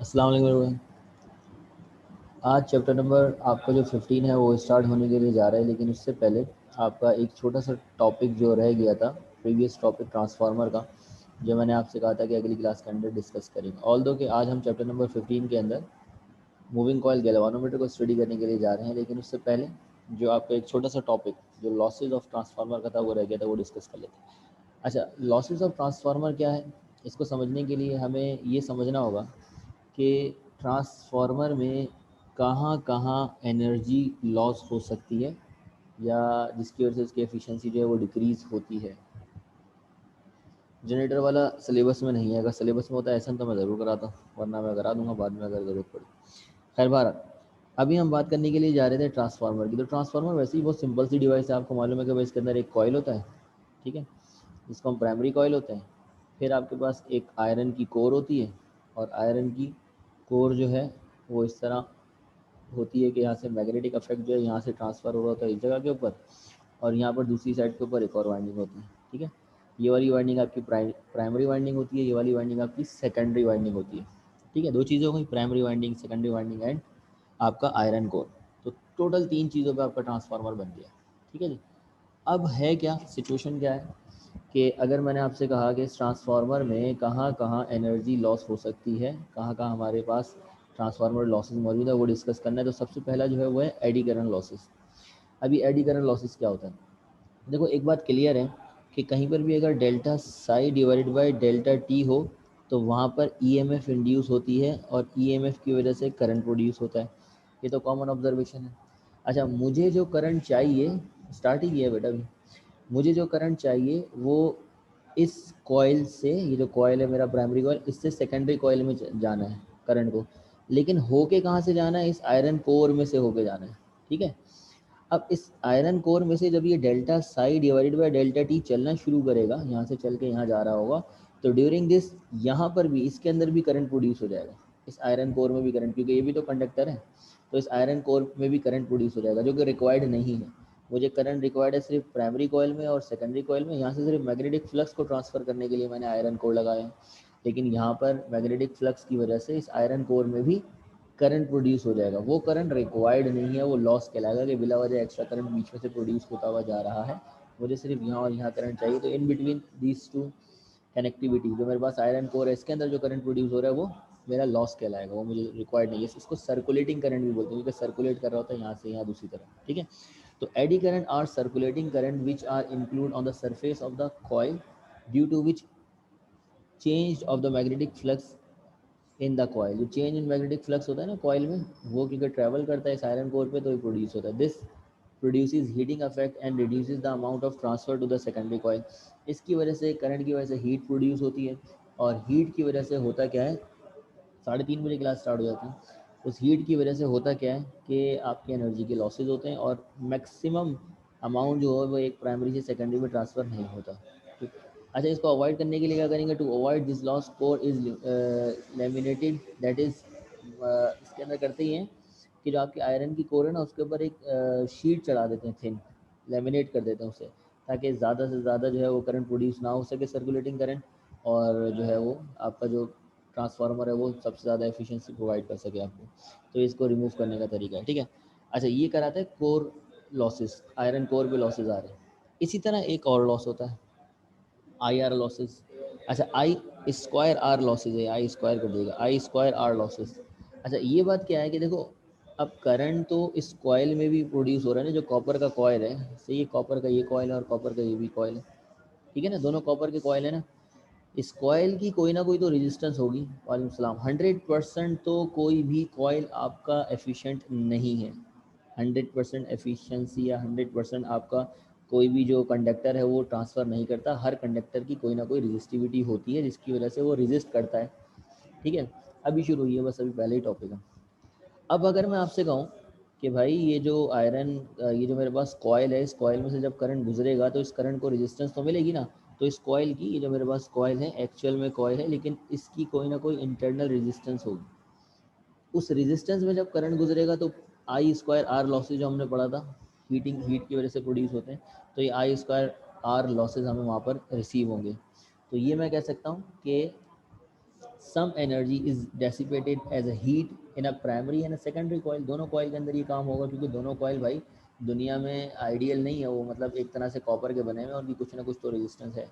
अस्सलाम वालेकुम everyone। आज चैप्टर नंबर आपका जो 15 है वो स्टार्ट होने के लिए जा रहा है, लेकिन उससे पहले आपका एक छोटा सा टॉपिक जो रह गया था, प्रीवियस टॉपिक ट्रांसफार्मर का, जो मैंने आपसे कहा था कि अगली क्लास के अंदर डिस्कस करेंगे। ऑल दो कि आज हम चैप्टर नंबर 15 के अंदर मूविंग कॉयल गैल्वानोमीटर को स्टडी करने के लिए जा रहे हैं, लेकिन उससे पहले जो आपका एक छोटा सा टॉपिक जो लॉसेज ऑफ ट्रांसफार्मर का था वो रह गया था, वो डिस्कस कर लेते हैं। अच्छा, लॉसेज ऑफ ट्रांसफार्मर क्या है, इसको समझने के लिए हमें ये समझना होगा कि ट्रांसफार्मर में कहाँ कहाँ एनर्जी लॉस हो सकती है या जिसकी वजह से उसकी एफिशिएंसी जो है वो डिक्रीज़ होती है। जनरेटर वाला सिलेबस में नहीं है, अगर सिलेबस में होता है ऐसा तो मैं ज़रूर कराता हूँ, वरना मैं करा दूंगा बाद में अगर ज़रूरत पड़ी। खैर बहरहाल, अभी हम बात करने के लिए जा रहे थे ट्रांसफार्मर की। तो ट्रांसफार्मर वैसे ही बहुत सिंपल सी डिवाइस है, आपको मालूम है कि भाई इसके अंदर एक कॉइल होता है, ठीक है, जिसको हम प्राइमरी कॉइल होते हैं। फिर आपके पास एक आयरन की कोर होती है, और आयरन की कोर जो है वो इस तरह होती है कि यहाँ से मैग्नेटिक इफेक्ट जो है यहाँ से ट्रांसफ़र हो रहा होता है इस जगह के ऊपर, और यहाँ पर दूसरी साइड के ऊपर एक और वाइंडिंग होती है, ठीक है। ये वाली वाइंडिंग आपकी प्राइमरी वाइंडिंग होती है, ये वाली वाइंडिंग आपकी सेकेंडरी वाइंडिंग होती है, ठीक है। दो चीज़ें हो गई, primary winding, secondary winding and आपका आयरन कोर। तो टोटल तीन चीज़ों पर आपका ट्रांसफार्मर बन गया, ठीक है जी। अब है क्या सिचुएशन, क्या है कि अगर मैंने आपसे कहा कि इस ट्रांसफार्मर में कहाँ कहाँ एनर्जी लॉस हो सकती है, कहाँ कहाँ हमारे पास ट्रांसफार्मर लॉसेस मौजूद है, वो डिस्कस करना है। तो सबसे पहला जो है वो है एडी करंट लॉसेस। अभी एडी करंट लॉसेस क्या होता है, देखो एक बात क्लियर है कि कहीं पर भी अगर delta Sai divided by delta T हो तो वहाँ पर ईएमएफ इंड्यूस होती है, और ईएमएफ की वजह से करंट प्रोड्यूस होता है। ये तो कॉमन ऑब्जर्वेशन है। अच्छा, मुझे जो करंट चाहिए, स्टार्टिंग ये है बेटा, अभी मुझे जो करंट चाहिए वो इस कॉइल से, ये जो कॉइल है मेरा प्राइमरी कॉइल, इससे सेकेंडरी कॉइल में जाना है करंट को, लेकिन होके कहाँ से जाना है, इस आयरन कोर में से होके जाना है, ठीक है। अब इस आयरन कोर में से जब ये delta Sai divided by delta T चलना शुरू करेगा, यहाँ से चल के यहाँ जा रहा होगा, तो ड्यूरिंग दिस यहाँ पर भी इसके अंदर भी करंट प्रोड्यूस हो जाएगा, इस आयरन कोर में भी करंट, क्योंकि ये भी तो कंडक्टर है। तो इस आयरन कोर में भी करंट प्रोड्यूस हो जाएगा, जो कि रिक्वायर्ड नहीं है। मुझे करंट रिक्वायर्ड है सिर्फ प्राइमरी कॉइल में और सेकेंडरी कॉइल में। यहाँ से सिर्फ मैग्नेटिक फ्लक्स को ट्रांसफर करने के लिए मैंने आयरन कोर लगाया है, लेकिन यहाँ पर मैग्नेटिक फ्लक्स की वजह से इस आयरन कोर में भी करंट प्रोड्यूस हो जाएगा। वो करंट रिक्वायर्ड नहीं है, वो लॉस कहलाएगा कि बिला वजह एक्स्ट्रा करंट बीच में से प्रोड्यूस होता हुआ जा रहा है, मुझे सिर्फ यहाँ और यहाँ करंट चाहिए। तो in between these two connectivity जो मेरे पास आयरन कोर है इसके अंदर जो करंट प्रोड्यूस हो रहा है वो मेरा लॉस कहलाएगा, वो मुझे रिक्वायर्ड नहीं है। इसको सर्कुलेटिंग करंट भी बोलते हैं, क्योंकि सर्कुलेट कर रहा होता है यहाँ से यहाँ दूसरी तरफ, ठीक है। तो eddy current are circulating current which are include on the surface of the coil due to which change of the magnetic flux in the coil. जो चेंज इन मैग्नेटिक फ्लक्स होता है ना कॉइल में, वो क्योंकि ट्रैवल करता है इस आयरन कोर पे तो ये प्रोड्यूस होता है। This produces heating effect and reduces the amount of transfer to the secondary coil. इसकी वजह से, करंट की वजह से हीट प्रोड्यूस होती है, और हीट की वजह से होता क्या है, 3:30 बजे क्लास स्टार्ट हो जाती है। उस हीट की वजह से होता क्या है कि आपकी एनर्जी के लॉसेज होते हैं, और मैक्सिमम अमाउंट जो है वो एक प्राइमरी से सेकेंडरी में ट्रांसफ़र नहीं होता, ठीक। अच्छा, इसको अवॉइड करने के लिए क्या करेंगे, to avoid this loss core is laminated, that is इसके अंदर करते ही हैं कि जो आपकी आयरन की कोर है ना उसके ऊपर एक शीट चढ़ा देते हैं, थिन लेमिनेट कर देते हैं उसे, ताकि ज़्यादा से ज़्यादा जो है वो करंट प्रोड्यूस ना हो सके, सर्कुलेटिंग करंट, और जो है वो आपका जो ट्रांसफार्मर है वो सबसे ज़्यादा एफिशिएंसी प्रोवाइड कर सके आपको। तो इसको रिमूव करने का तरीका है, ठीक है। अच्छा, ये कराता है कोर लॉसेस, आयरन कोर पे लॉसेस आ रहे हैं। इसी तरह एक और लॉस होता है आई आर लॉसेस। अच्छा, आई स्क्वायर आर लॉसेज है, आई स्क्वायर कर देगा, आई स्क्वायर आर लॉसेज। अच्छा, ये बात क्या है कि देखो, अब करंट तो इस कॉयल में भी प्रोड्यूस हो रहा है ना, जो कॉपर का कॉयल है, से ये कॉपर का ये कॉयल है और कॉपर का ये भी कॉयल है, ठीक है ना, दोनों कॉपर के कॉयल है ना। इस कॉयल की कोई ना कोई तो रेजिस्टेंस होगी। वालेकुम सलाम। 100% तो कोई भी कॉयल आपका एफिशिएंट नहीं है। 100% एफिशिएंसी या 100% आपका कोई भी जो कंडक्टर है वो ट्रांसफ़र नहीं करता। हर कंडक्टर की कोई ना कोई रेजिस्टिविटी होती है जिसकी वजह से वो रेजिस्ट करता है, ठीक है। अभी शुरू हुई है, बस अभी पहले ही टॉपिक है। अब अगर मैं आपसे कहूँ कि भाई ये जो आयरन, ये जो मेरे पास कॉयल है, इस कॉयल में से जब करंट गुजरेगा तो इस करंट को रेजिस्टेंस तो मिलेगी ना। तो इस कॉयल की, ये जो मेरे पास कॉयल है एक्चुअल में कॉयल है, लेकिन इसकी कोई ना कोई इंटरनल रेजिस्टेंस होगी। उस रेजिस्टेंस में जब करंट गुजरेगा तो आई स्क्वायर आर लॉसेज जो हमने पढ़ा था, हीट की वजह से प्रोड्यूस होते हैं, तो ये आई स्क्वायर आर लॉसेज हमें वहाँ पर रिसीव होंगे। तो ये मैं कह सकता हूँ कि some energy is dissipated as a heat in a primary and a secondary coil. दोनों कॉइल के अंदर ये काम होगा, क्योंकि दोनों कॉइल भाई दुनिया में आइडियल नहीं है, वो मतलब एक तरह से कॉपर के बने हुए हैं, उनकी कुछ ना कुछ तो रेजिस्टेंस है।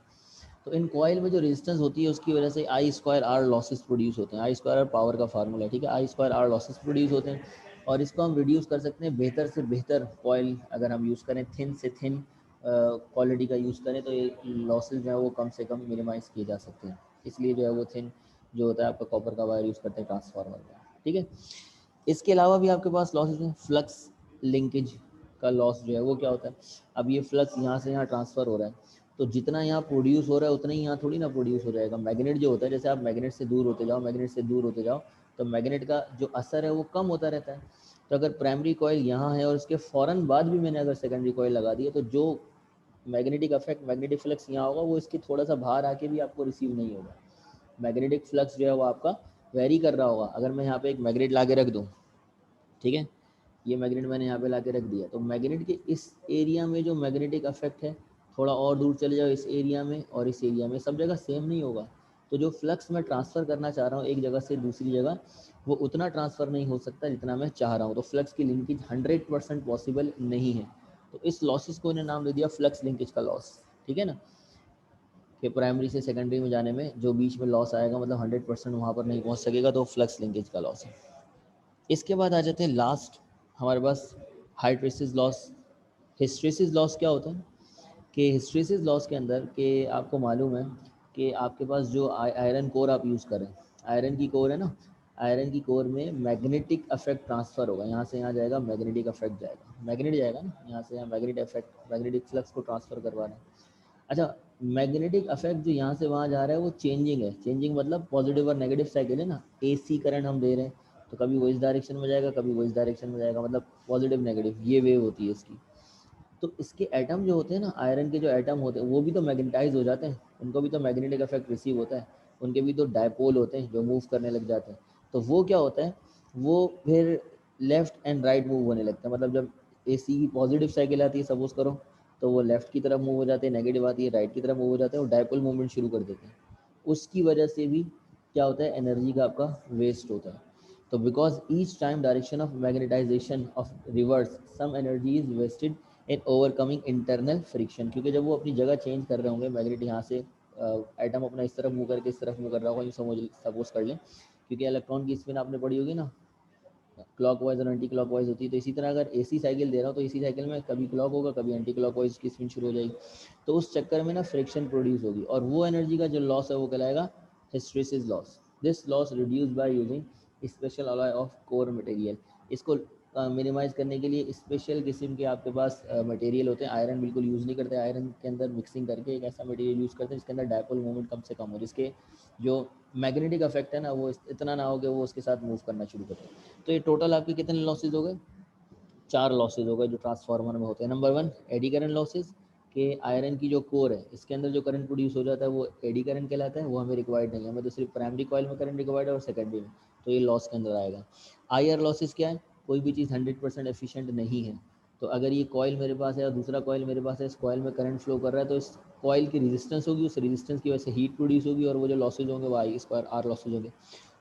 तो इन कॉइल में जो रेजिस्टेंस होती है उसकी वजह से आई स्क्वायर आर लॉसेस प्रोड्यूस होते हैं। आई स्क्वायर आर पावर का फार्मूला है, ठीक है, आई स्क्वायर आर लॉसेस प्रोड्यूस होते हैं। और इसको हम रिड्यूस कर सकते हैं बेहतर से बेहतर कॉइल अगर हम यूज़ करें, थिन से थिन क्वालिटी का यूज़ करें, तो ये लॉसेज जो है वो कम से कम मिनिमाइज़ किए जा सकते हैं। इसलिए जो है वो थिन जो होता है आपका कॉपर का वायर यूज़ करते हैं ट्रांसफार्मर में, ठीक है। इसके अलावा भी आपके पास लॉसेज हैं। फ्लक्स लिंकेज का लॉस जो है वो क्या होता है, अब ये फ्लक्स यहाँ से यहाँ ट्रांसफ़र हो रहा है, तो जितना यहाँ प्रोड्यूस हो रहा है उतना ही यहाँ थोड़ी ना प्रोड्यूस हो जाएगा। मैग्नेट जो होता है, जैसे आप मैग्नेट से दूर होते जाओ, मैग्नेट से दूर होते जाओ, तो मैग्नेट का जो असर है वो कम होता रहता है। तो अगर प्राइमरी कॉइल यहाँ है और इसके फ़ौरन बाद भी मैंने अगर सेकेंडरी कॉइल लगा दी है, तो जो मैग्नेटिक अफेक्ट, मैग्नेटिक फ्लक्स यहाँ होगा, वो इसके थोड़ा सा बाहर आके भी आपको रिसीव नहीं होगा। मैग्नेटिक फ्लक्स जो है वो आपका वेरी कर रहा होगा। अगर मैं यहाँ पे एक मैग्नेट ला के रख दूँ, ठीक है, ये मैग्नेट मैंने यहाँ पे ला के रख दिया, तो मैग्नेट के इस एरिया में जो मैग्नेटिक अफेक्ट है, थोड़ा और दूर चले जाओ इस एरिया में और इस एरिया में, सब जगह सेम नहीं होगा। तो जो फ्लक्स मैं ट्रांसफ़र करना चाह रहा हूँ एक जगह से दूसरी जगह, वो उतना ट्रांसफ़र नहीं हो सकता जितना मैं चाह रहा हूँ। तो फ्लक्स की लिंकेज 100% पॉसिबल नहीं है। तो इस लॉसेस को इन्हें नाम दे दिया फ्लक्स लिंकेज का लॉस, ठीक है ना, कि प्राइमरी से सेकेंडरी में जाने में जो बीच में लॉस आएगा, मतलब 100% वहाँ पर नहीं पहुँच सकेगा, तो फ्लक्स लिंकेज का लॉस है। इसके बाद आ जाते हैं लास्ट हमारे पास हाइड्रेसिस लॉस। हिस्ट्रेसिस लॉस क्या होता है कि हिस्ट्रेसिस लॉस के अंदर कि आपको मालूम है कि आपके पास जो आयरन कोर आप यूज़ करें, आयरन की कोर है ना, आयरन की कोर में मैग्नेटिक अफेक्ट ट्रांसफ़र होगा, यहाँ से यहाँ जाएगा, मैग्नेटिक अफेक्ट जाएगा, मैग्नेट जाएगा ना, यहाँ से यहाँ मैग्नेटिक अफेक्ट, मैग्नेटिक फ्लक्स को ट्रांसफ़र करवा रहे हैं। अच्छा, मैग्नेटिक अफेक्ट जो यहाँ से वहाँ जा रहा है वो चेंजिंग है। चेंजिंग मतलब पॉजिटिव और नेगेटिव साइकिल है ना, एसी करंट हम दे रहे हैं, तो कभी वो इस डायरेक्शन में जाएगा, कभी वो इस डायरेक्शन में जाएगा, मतलब पॉजिटिव नेगेटिव ये वेव होती है इसकी। तो इसके एटम जो होते हैं ना, आयरन के जो एटम होते हैं वो भी तो मैग्नेटाइज हो जाते हैं, उनको भी तो मैग्नेटिक इफेक्ट रिसीव होता है, उनके भी तो डायपोल होते हैं जो मूव करने लग जाते हैं। तो वो क्या होता है, वो फिर लेफ्ट एंड राइट मूव होने लगता है। मतलब जब एसी की पॉजिटिव साइकिल आती है सपोज करो, तो वो लेफ्ट की तरफ मूव हो जाते हैं, नेगेटिव आती है राइट की तरफ मूव हो जाते हैं, और डायपोल मूवमेंट शुरू कर देते हैं। उसकी वजह से भी क्या होता है, एनर्जी का आपका वेस्ट होता है। तो because each time direction of magnetization of reverse some energy is wasted in overcoming internal friction, क्योंकि जब वो अपनी जगह चेंज कर रहे होंगे, मैग्नेट यहाँ से एटम अपना इस तरफ मूव करके इस तरफ मूव कर रहा होगा, ये सपोज कर लें, क्योंकि इलेक्ट्रॉन की स्पिन आपने पढ़ी होगी ना, क्लॉक वाइज और एंटी क्लॉक वाइज होती है। तो इसी तरह अगर एसी साइकिल दे रहा हूँ, तो इसी साइकिल में कभी क्लॉक होगा, कभी एंटी क्लॉक वाइज की स्पिन शुरू हो जाएगी, तो उस चक्कर में ना फ्रिक्शन प्रोड्यूस होगी, और वो एनर्जी का जो लॉस है वो कहलाएगा hysteresis loss. This loss reduce by using special alloy of core material. इसको मिनिमाइज़ करने के लिए स्पेशल किस्म के आपके पास मटेरियल होते हैं। आयरन बिल्कुल यूज़ नहीं करते, आयरन के अंदर मिक्सिंग करके एक ऐसा मटेरियल यूज़ करते हैं जिसके अंदर डायपोल मूवमेंट कम से कम हो, जिसके जो मैग्नेटिक अफेक्ट है ना वो इतना ना हो कि वो उसके साथ मूव करना शुरू करे। तो ये टोटल आपके कितने लॉसेज हो गए, 4 लॉसेज हो गए जो ट्रांसफार्मर में होते हैं। नंबर 1 एडी करंट लॉसेज, के आयरन की जो कोर है इसके अंदर जो करंट प्रोड्यूस हो जाता है वो एडी करंट कहलाता है, वो हमें रिक्वायर्ड नहीं है, हमें तो सिर्फ प्राइमरी कॉइल में करंट रिक्वायर्ड है और सेकेंडरी में, तो ये लॉस के अंदर आएगा। आईआर लॉसेज क्या है, कोई भी चीज़ 100% एफिशिएंट नहीं है, तो अगर ये कॉइल मेरे पास है और दूसरा कॉइल मेरे पास है, इस कॉइल में करंट फ्लो कर रहा है, तो इस कॉइल की रेजिस्टेंस होगी, उस रेजिस्टेंस की वजह से हीट प्रोड्यूस होगी, और वो जो लॉसेज होंगे वो आई स्क्वायर आर लॉसेज होंगे।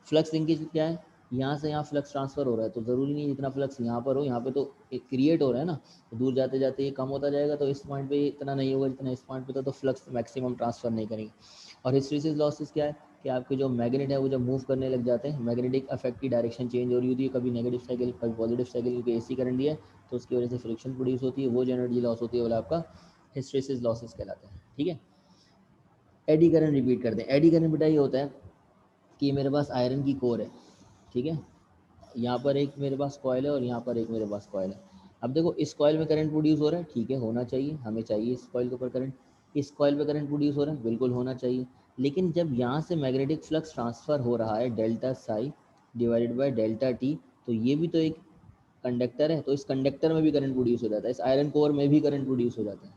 फ्लक्स लिंकेज क्या है, यहाँ से यहाँ फ्लक्स ट्रांसफ़र हो रहा है, तो ज़रूरी नहीं जितना फ्लक्स यहाँ पर हो, यहाँ पे तो क्रिएट हो रहा है ना, तो दूर जाते जाते ये कम होता जाएगा, तो इस पॉइंट पे इतना नहीं होगा जितना इस पॉइंट पे था, तो फ्लक्स मैक्सिमम ट्रांसफ़र नहीं करेंगे। और हिस्ट्रेसिस लॉसेस क्या है कि आपके जो मैग्नेट है वो जब मूव करने लग जाते हैं, मैग्नेटिक अफेक्ट की डायरेक्शन चेंज हो रही होती है, कभी नेगेटिव साइकिल कभी पॉजिटिव साइकिल, क्योंकि एसी करंट दिया है, तो उसकी वजह से फ्रिक्शन प्रोड्यूस होती है, वो जो एनर्जी लॉस होती है वो आपका हिस्ट्रेसिस लॉसेस कहलाते हैं, ठीक है। एडी करंट रिपीट करते हैं। एडी करंट बेटा ये होता है कि मेरे पास आयरन की कोर है, ठीक है, यहाँ पर एक मेरे पास कॉयल है और यहाँ पर एक मेरे पास कॉयल है। अब देखो इस कॉयल में करंट प्रोड्यूस हो रहा है, ठीक है, होना चाहिए, हमें चाहिए इस कॉयल के ऊपर करंट। इस कॉयल पे करंट प्रोड्यूस हो रहा है, बिल्कुल होना चाहिए। लेकिन जब यहाँ से मैग्नेटिक फ्लक्स ट्रांसफ़र हो रहा है delta Sai divided by delta T, तो ये भी तो एक कंडक्टर है, तो इस कंडक्टर में भी करंट प्रोड्यूस हो जाता है, इस आयरन कोर में भी करंट प्रोड्यूस हो जाता है,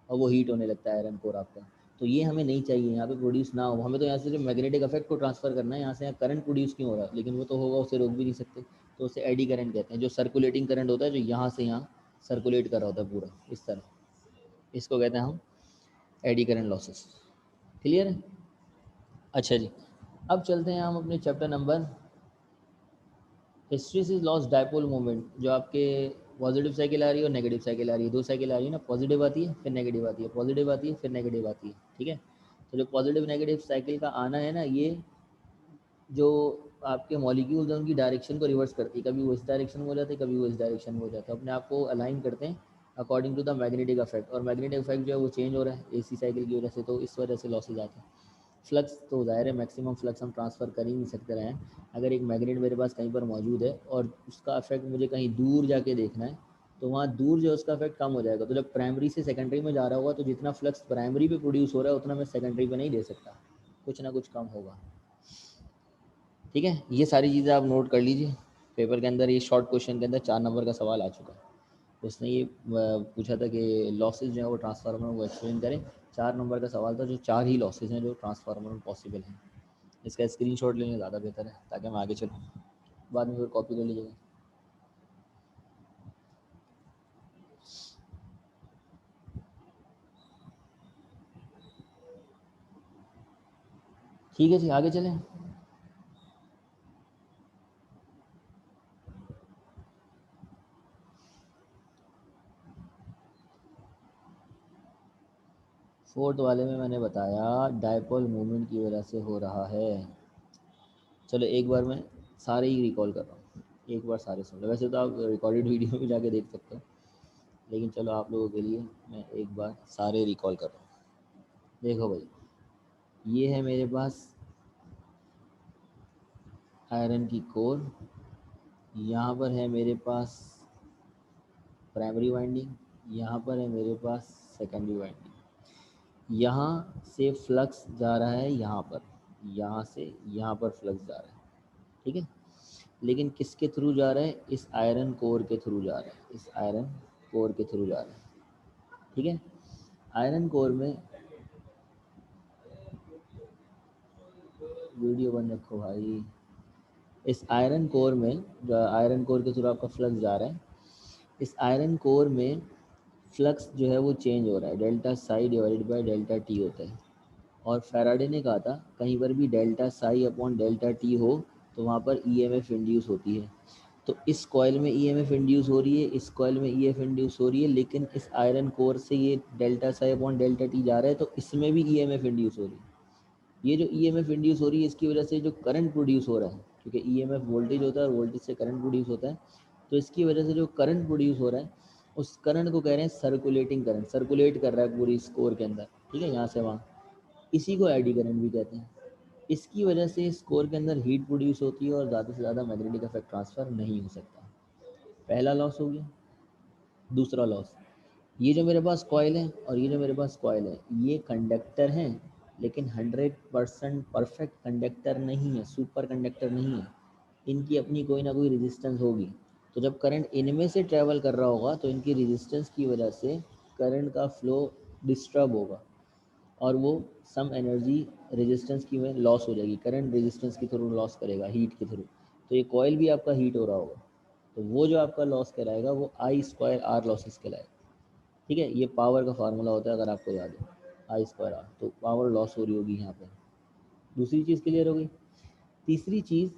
और वो हीट होने लगता है आयरन कोर आपका। तो ये हमें नहीं चाहिए, यहाँ पे प्रोड्यूस ना हो, हमें तो यहाँ से जो मैग्नेटिक इफेक्ट को ट्रांसफर करना है, यहाँ से यहाँ करंट प्रोड्यूस क्यों हो रहा है, लेकिन वो तो होगा, उसे रोक भी नहीं सकते, तो उसे एडी करंट कहते हैं। जो सर्कुलेटिंग करंट होता है, जो यहाँ से यहाँ सर्कुलेट कर रहा होता है पूरा इस तरह, इसको कहते हैं हम एडी करंट लॉसेस। क्लियर है? अच्छा जी, अब चलते हैं हम अपने chapter number हिस्ट्रीसिस loss dipole moment. जो आपके पॉजिटिव साइकिल आ रही है और नेगेटिव साइकिल आ रही है, दो साइकिल आ रही है ना, पॉजिटिव आती है फिर नेगेटिव आती है, पॉजिटिव आती है फिर नेगेटिव आती है, ठीक है। तो जो पॉजिटिव नेगेटिव साइकिल का आना है ना, ये जो आपके मॉलिक्यूल्स हैं उनकी डायरेक्शन को रिवर्स करती है। कभी वो इस डायरेक्शन में हो जाते हैं, कभी वो इस डायरेक्शन में हो जाते हैं, अपने आप को अलाइन करते हैं according to the magnetic effect. और मैग्नेटिक इफेक्ट जो है वो चेंज हो रहा है एसी साइकिल की वजह से, तो इस वजह से लॉसेज आते हैं। फ्लक्स तो ज़ाहिर है मैक्सिमम फ्लक्स हम ट्रांसफ़र कर ही नहीं सकते रहे हैं। अगर एक मैग्नेट मेरे पास कहीं पर मौजूद है और उसका इफेक्ट मुझे कहीं दूर जाके देखना है, तो वहाँ दूर जो है उसका इफेक्ट कम हो जाएगा। तो जब प्राइमरी से सेकेंडरी में जा रहा होगा तो जितना फ्लक्स प्राइमरी पे प्रोड्यूस हो रहा है उतना मैं सेकेंडरी पे नहीं दे सकता, कुछ ना कुछ कम होगा, ठीक है। ये सारी चीज़ें आप नोट कर लीजिए। पेपर के अंदर ये शॉर्ट क्वेश्चन के अंदर 4 नंबर का सवाल आ चुका है। उसने ये पूछा था कि लॉसेज जो है वो ट्रांसफार्मर में वो एक्सप्लेन करें। 4 नंबर का सवाल था, जो 4 ही लॉसेज हैं जो ट्रांसफार्मर में पॉसिबल हैं। इसका स्क्रीनशॉट लेना ज़्यादा बेहतर है ताकि हम आगे चलूँ, बाद में फिर कॉपी कर लीजिएगा। ठीक है जी, आगे चलें। फोर्थ वाले में मैंने बताया डायपोल मूवमेंट की वजह से हो रहा है। चलो एक बार मैं सारे ही रिकॉल कर रहा हूँ, एक बार सारे सुन लो। वैसे तो आप रिकॉर्डेड वीडियो में जाके देख सकते हो, लेकिन चलो आप लोगों के लिए मैं एक बार सारे रिकॉल कर रहा हूँ। देखो भाई, ये है मेरे पास आयरन की कोर, यहाँ पर है मेरे पास प्राइमरी वाइंडिंग, यहाँ पर है मेरे पास सेकेंडरी वाइंडिंग। यहाँ से फ्लक्स जा रहा है यहाँ पर, यहाँ से यहाँ पर फ्लक्स जा रहा है, ठीक है। लेकिन किसके थ्रू जा रहा है? इस आयरन कोर के थ्रू जा रहा है, इस आयरन कोर के थ्रू जा रहा है, ठीक है। आयरन कोर में, वीडियो बंद रखो भाई। इस आयरन कोर में, जो आयरन कोर के थ्रू आपका फ्लक्स जा रहा है, इस आयरन कोर में फ्लक्स जो है वो चेंज हो रहा है, delta Sai divided by delta T होता है। और फैराडे ने कहा था कहीं पर भी delta psi upon delta T हो तो वहाँ पर ईएमएफ इंड्यूस होती है। तो इस कॉइल में ईएमएफ इंड्यूस हो रही है, इस कॉइल में ईएमएफ इंड्यूस हो रही है, लेकिन इस आयरन कोर से ये delta psi upon delta T जा रहा है तो इसमें भी ईएमएफ इंड्यूस हो रही है। ये जो ईएमएफ इंड्यूस हो रही है इसकी वजह से जो करंट प्रोड्यूस हो रहा है, क्योंकि ईएमएफ वोल्टेज होता है और वोल्टेज से करंट प्रोड्यूस होता है, तो इसकी वजह से जो करंट प्रोड्यूस हो रहा है उस करंट को कह रहे हैं सर्कुलेटिंग करंट, सर्कुलेट कर रहा है पूरी स्कोर के अंदर, ठीक है, यहाँ से वहाँ। इसी को एडी करंट भी कहते हैं। इसकी वजह से इस कोर के अंदर हीट प्रोड्यूस होती है और ज़्यादा से ज़्यादा मैग्नेटिक इफेक्ट ट्रांसफ़र नहीं हो सकता। पहला लॉस हो गया। दूसरा लॉस, ये जो मेरे पास कॉइल है और ये जो मेरे पास कॉइल है, ये कंडक्टर हैं, लेकिन 100% परफेक्ट कंडक्टर नहीं है, सुपर कंडक्टर नहीं है। इनकी अपनी कोई ना कोई रेजिस्टेंस होगी। तो जब करंट इनमें से ट्रैवल कर रहा होगा तो इनकी रेजिस्टेंस की वजह से करंट का फ्लो डिस्टर्ब होगा और वो सम एनर्जी रेजिस्टेंस की में लॉस हो जाएगी, करंट रेजिस्टेंस के थ्रू लॉस करेगा, हीट के थ्रू। तो ये कॉइल भी आपका हीट हो रहा होगा, तो वो जो आपका लॉस कराएगा वो आई स्क्वायर आर लॉसेस कहलाएगा, ठीक है। ये पावर का फार्मूला होता है अगर आपको याद है, आई स्क्वायर आर। तो पावर लॉस हो रही होगी यहाँ पर। दूसरी चीज़ क्लियर हो गई। तीसरी चीज़,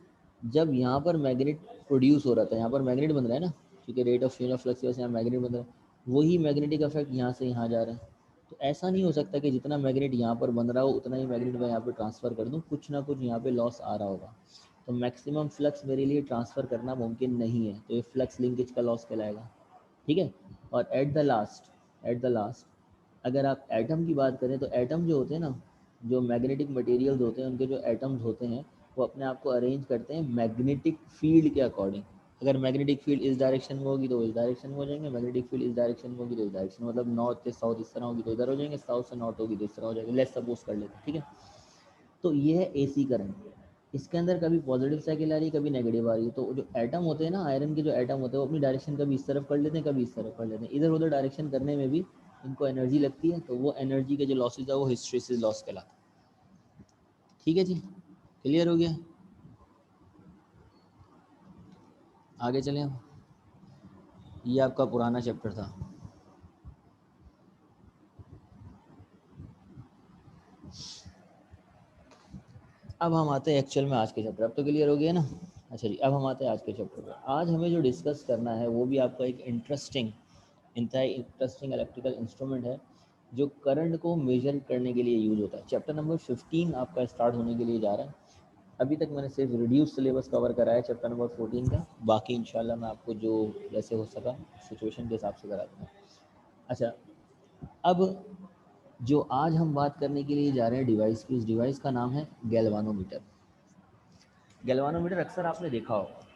जब यहाँ पर मैग्नेट प्रोड्यूस हो रहा था, यहाँ पर मैग्नेट बन रहा है ना, क्योंकि rate of change of flux की वजह से यहाँ मैग्नेट बन रहा है, वही मैग्नेटिक इफेक्ट यहाँ से यहाँ जा रहा है। तो ऐसा नहीं हो सकता कि जितना मैग्नेट यहाँ पर बन रहा हो उतना ही मैग्नेट मैं यहाँ पर ट्रांसफ़र कर दूँ, कुछ ना कुछ यहाँ पे लॉस आ रहा होगा। तो मैक्सिमम फ्लक्स मेरे लिए ट्रांसफ़र करना मुमकिन नहीं है, तो ये फ्लक्स लिंकेज का लॉस कहलाएगा, ठीक है। और एट द लास्ट अगर आप एटम की बात करें तो एटम जो होते हैं ना, जो मैग्नेटिक मटेरियल्स होते हैं उनके जो एटम्स होते हैं वो अपने आप को अरेंज करते हैं मैग्नेटिक फील्ड के अकॉर्डिंग। अगर मैग्नेटिक फील्ड इस डायरेक्शन में होगी तो इस डायरेक्शन में हो जाएंगे, मैग्नेटिक फील्ड इस डायरेक्शन में होगी तो इस डायरेक्शन, मतलब नॉर्थ से साउथ इस तरह होगी तो इधर हो जाएंगे, साउथ से नॉर्थ होगी तो इस तरह हो जाएंगे, लेट्स सपोज कर लेते हैं, ठीक है। तो ये है एसी करंट। इसके अंदर कभी पॉजिटिव साइकिल आ रही है, कभी नेगेटिव आ रही है। तो जो एटम होते हैं ना, आयरन के जो एटम होते हैं वो अपनी डायरेक्शन कभी इस तरफ कर लेते हैं, कभी इस तरफ कर लेते हैं। इधर उधर डायरेक्शन करने में भी इनको एनर्जी लगती है, तो वो एनर्जी के जो लॉसेज है वो हिस्ट्रेसिस लॉस कहलाता है, ठीक है जी। क्लियर हो गया? आगे चलें हम। ये आपका पुराना चैप्टर था। अब हम आते हैं एक्चुअल में आज के चैप्टर। अब तो क्लियर हो गया ना। अच्छा जी, अब हम आते हैं आज के चैप्टर पर। आज हमें जो डिस्कस करना है वो भी आपका एक इंतहाई इंटरेस्टिंग इलेक्ट्रिकल इंस्ट्रूमेंट है जो करंट को मेजर करने के लिए यूज होता है। चैप्टर नंबर 15 आपका स्टार्ट होने के लिए जा रहा है। अभी तक मैंने सिर्फ रिड्यूस सिलेबस कवर करा है चैप्टर नंबर 14 का। बाकी इंशाल्लाह मैं आपको जो जैसे हो सका सिचुएशन के हिसाब से करा दूँगा। अच्छा, अब जो आज हम बात करने के लिए जा रहे हैं डिवाइस की, उस डिवाइस का नाम है गैल्वानोमीटर। गैल्वानोमीटर अक्सर आपने देखा होगा।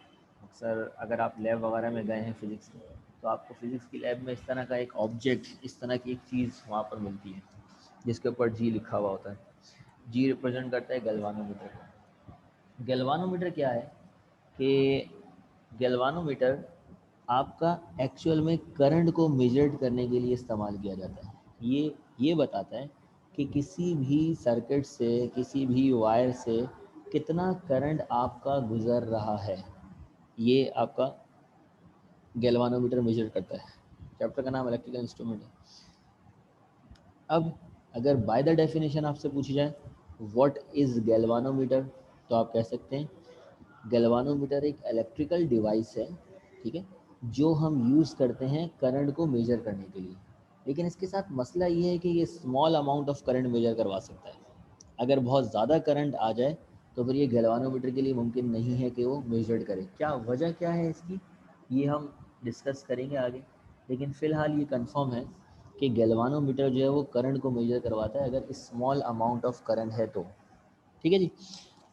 अक्सर अगर आप लैब वगैरह में गए हैं फिज़िक्स में, तो आपको फिज़िक्स की लैब में इस तरह का एक ऑब्जेक्ट, इस तरह की एक चीज़ वहाँ पर मिलती है जिसके ऊपर जी लिखा हुआ होता है। जी रिप्रेजेंट करता है गैल्वानोमीटर को। गैल्वानोमीटर क्या है कि गैल्वानोमीटर आपका एक्चुअल में करंट को मेजर करने के लिए इस्तेमाल किया जाता है। ये बताता है कि किसी भी सर्किट से, किसी भी वायर से कितना करंट आपका गुजर रहा है। ये आपका गैल्वानोमीटर मेजर करता है। चैप्टर का नाम इलेक्ट्रिकल इंस्ट्रूमेंट है। अब अगर बाय द डेफिनेशन आपसे पूछी जाए व्हाट इज़ गैल्वानोमीटर, तो आप कह सकते हैं गैल्वानोमीटर एक इलेक्ट्रिकल डिवाइस है, ठीक है, जो हम यूज़ करते हैं करंट को मेजर करने के लिए। लेकिन इसके साथ मसला ये है कि ये small amount of current measure करवा सकता है। अगर बहुत ज़्यादा करंट आ जाए तो फिर ये गैल्वानोमीटर के लिए मुमकिन नहीं है कि वो मेजर करे। क्या वजह क्या है इसकी, ये हम डिस्कस करेंगे आगे। लेकिन फ़िलहाल ये कंफर्म है कि गैल्वानोमीटर जो है वो करंट को मेजर करवाता है अगर स्मॉल अमाउंट ऑफ करंट है तो। ठीक है जी।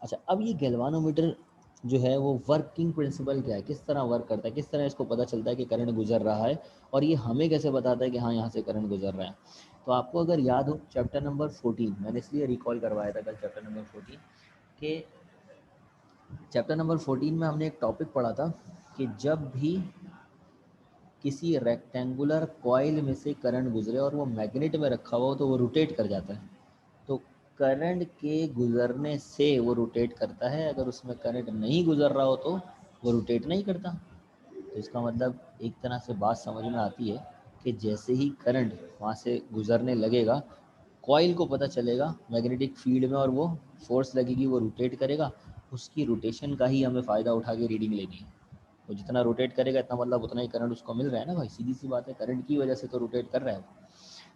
अच्छा, अब ये गैल्वानोमीटर जो है वो वर्किंग प्रिंसिपल क्या है, किस तरह वर्क करता है, किस तरह इसको पता चलता है कि करंट गुजर रहा है, और ये हमें कैसे बताता है कि हाँ यहाँ से करंट गुजर रहा है। तो आपको अगर याद हो चैप्टर नंबर 14, मैंने इसलिए रिकॉल करवाया था कल चैप्टर नंबर 14 कि चैप्टर नंबर 14 में हमने एक टॉपिक पढ़ा था कि जब भी किसी रेक्टेंगुलर कॉइल में से करंट गुजरे और वो मैग्नेट में रखा हुआ हो तो वो रोटेट कर जाता है। तो करंट के गुजरने से वो रोटेट करता है, अगर उसमें करंट नहीं गुजर रहा हो तो वो रोटेट नहीं करता। तो इसका मतलब एक तरह से बात समझ में आती है कि जैसे ही करंट वहाँ से गुजरने लगेगा, कॉइल को पता चलेगा मैग्नेटिक फील्ड में और वो फोर्स लगेगी, वो रोटेट करेगा। उसकी रोटेशन का ही हमें फ़ायदा उठा के रीडिंग लेनी है। वो जितना रोटेट करेगा इतना मतलब उतना ही करंट उसको मिल रहा है ना भाई, सीधी सी बात है, करंट की वजह से तो रोटेट कर रहा है।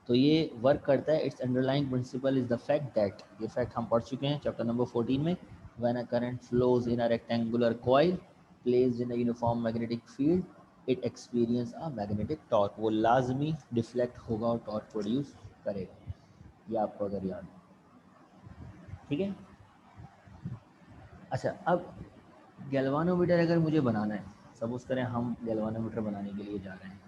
तो ये वर्क करता है। It's underlying principle is the fact that, ये फैक्ट हम पढ़ चुके हैं चैप्टर नंबर 14 में। When a current flows in a rectangular coil placed in a uniform magnetic field it experience a magnetic torque. वो लाजमी डिफ्लेक्ट होगा और टॉर्क प्रोड्यूस करेगा। ये आपको अगर याद है, ठीक है। अच्छा, अब गैल्वानोमीटर अगर मुझे बनाना है, सपोज करें हम गैल्वानोमीटर बनाने के लिए जा रहे हैं,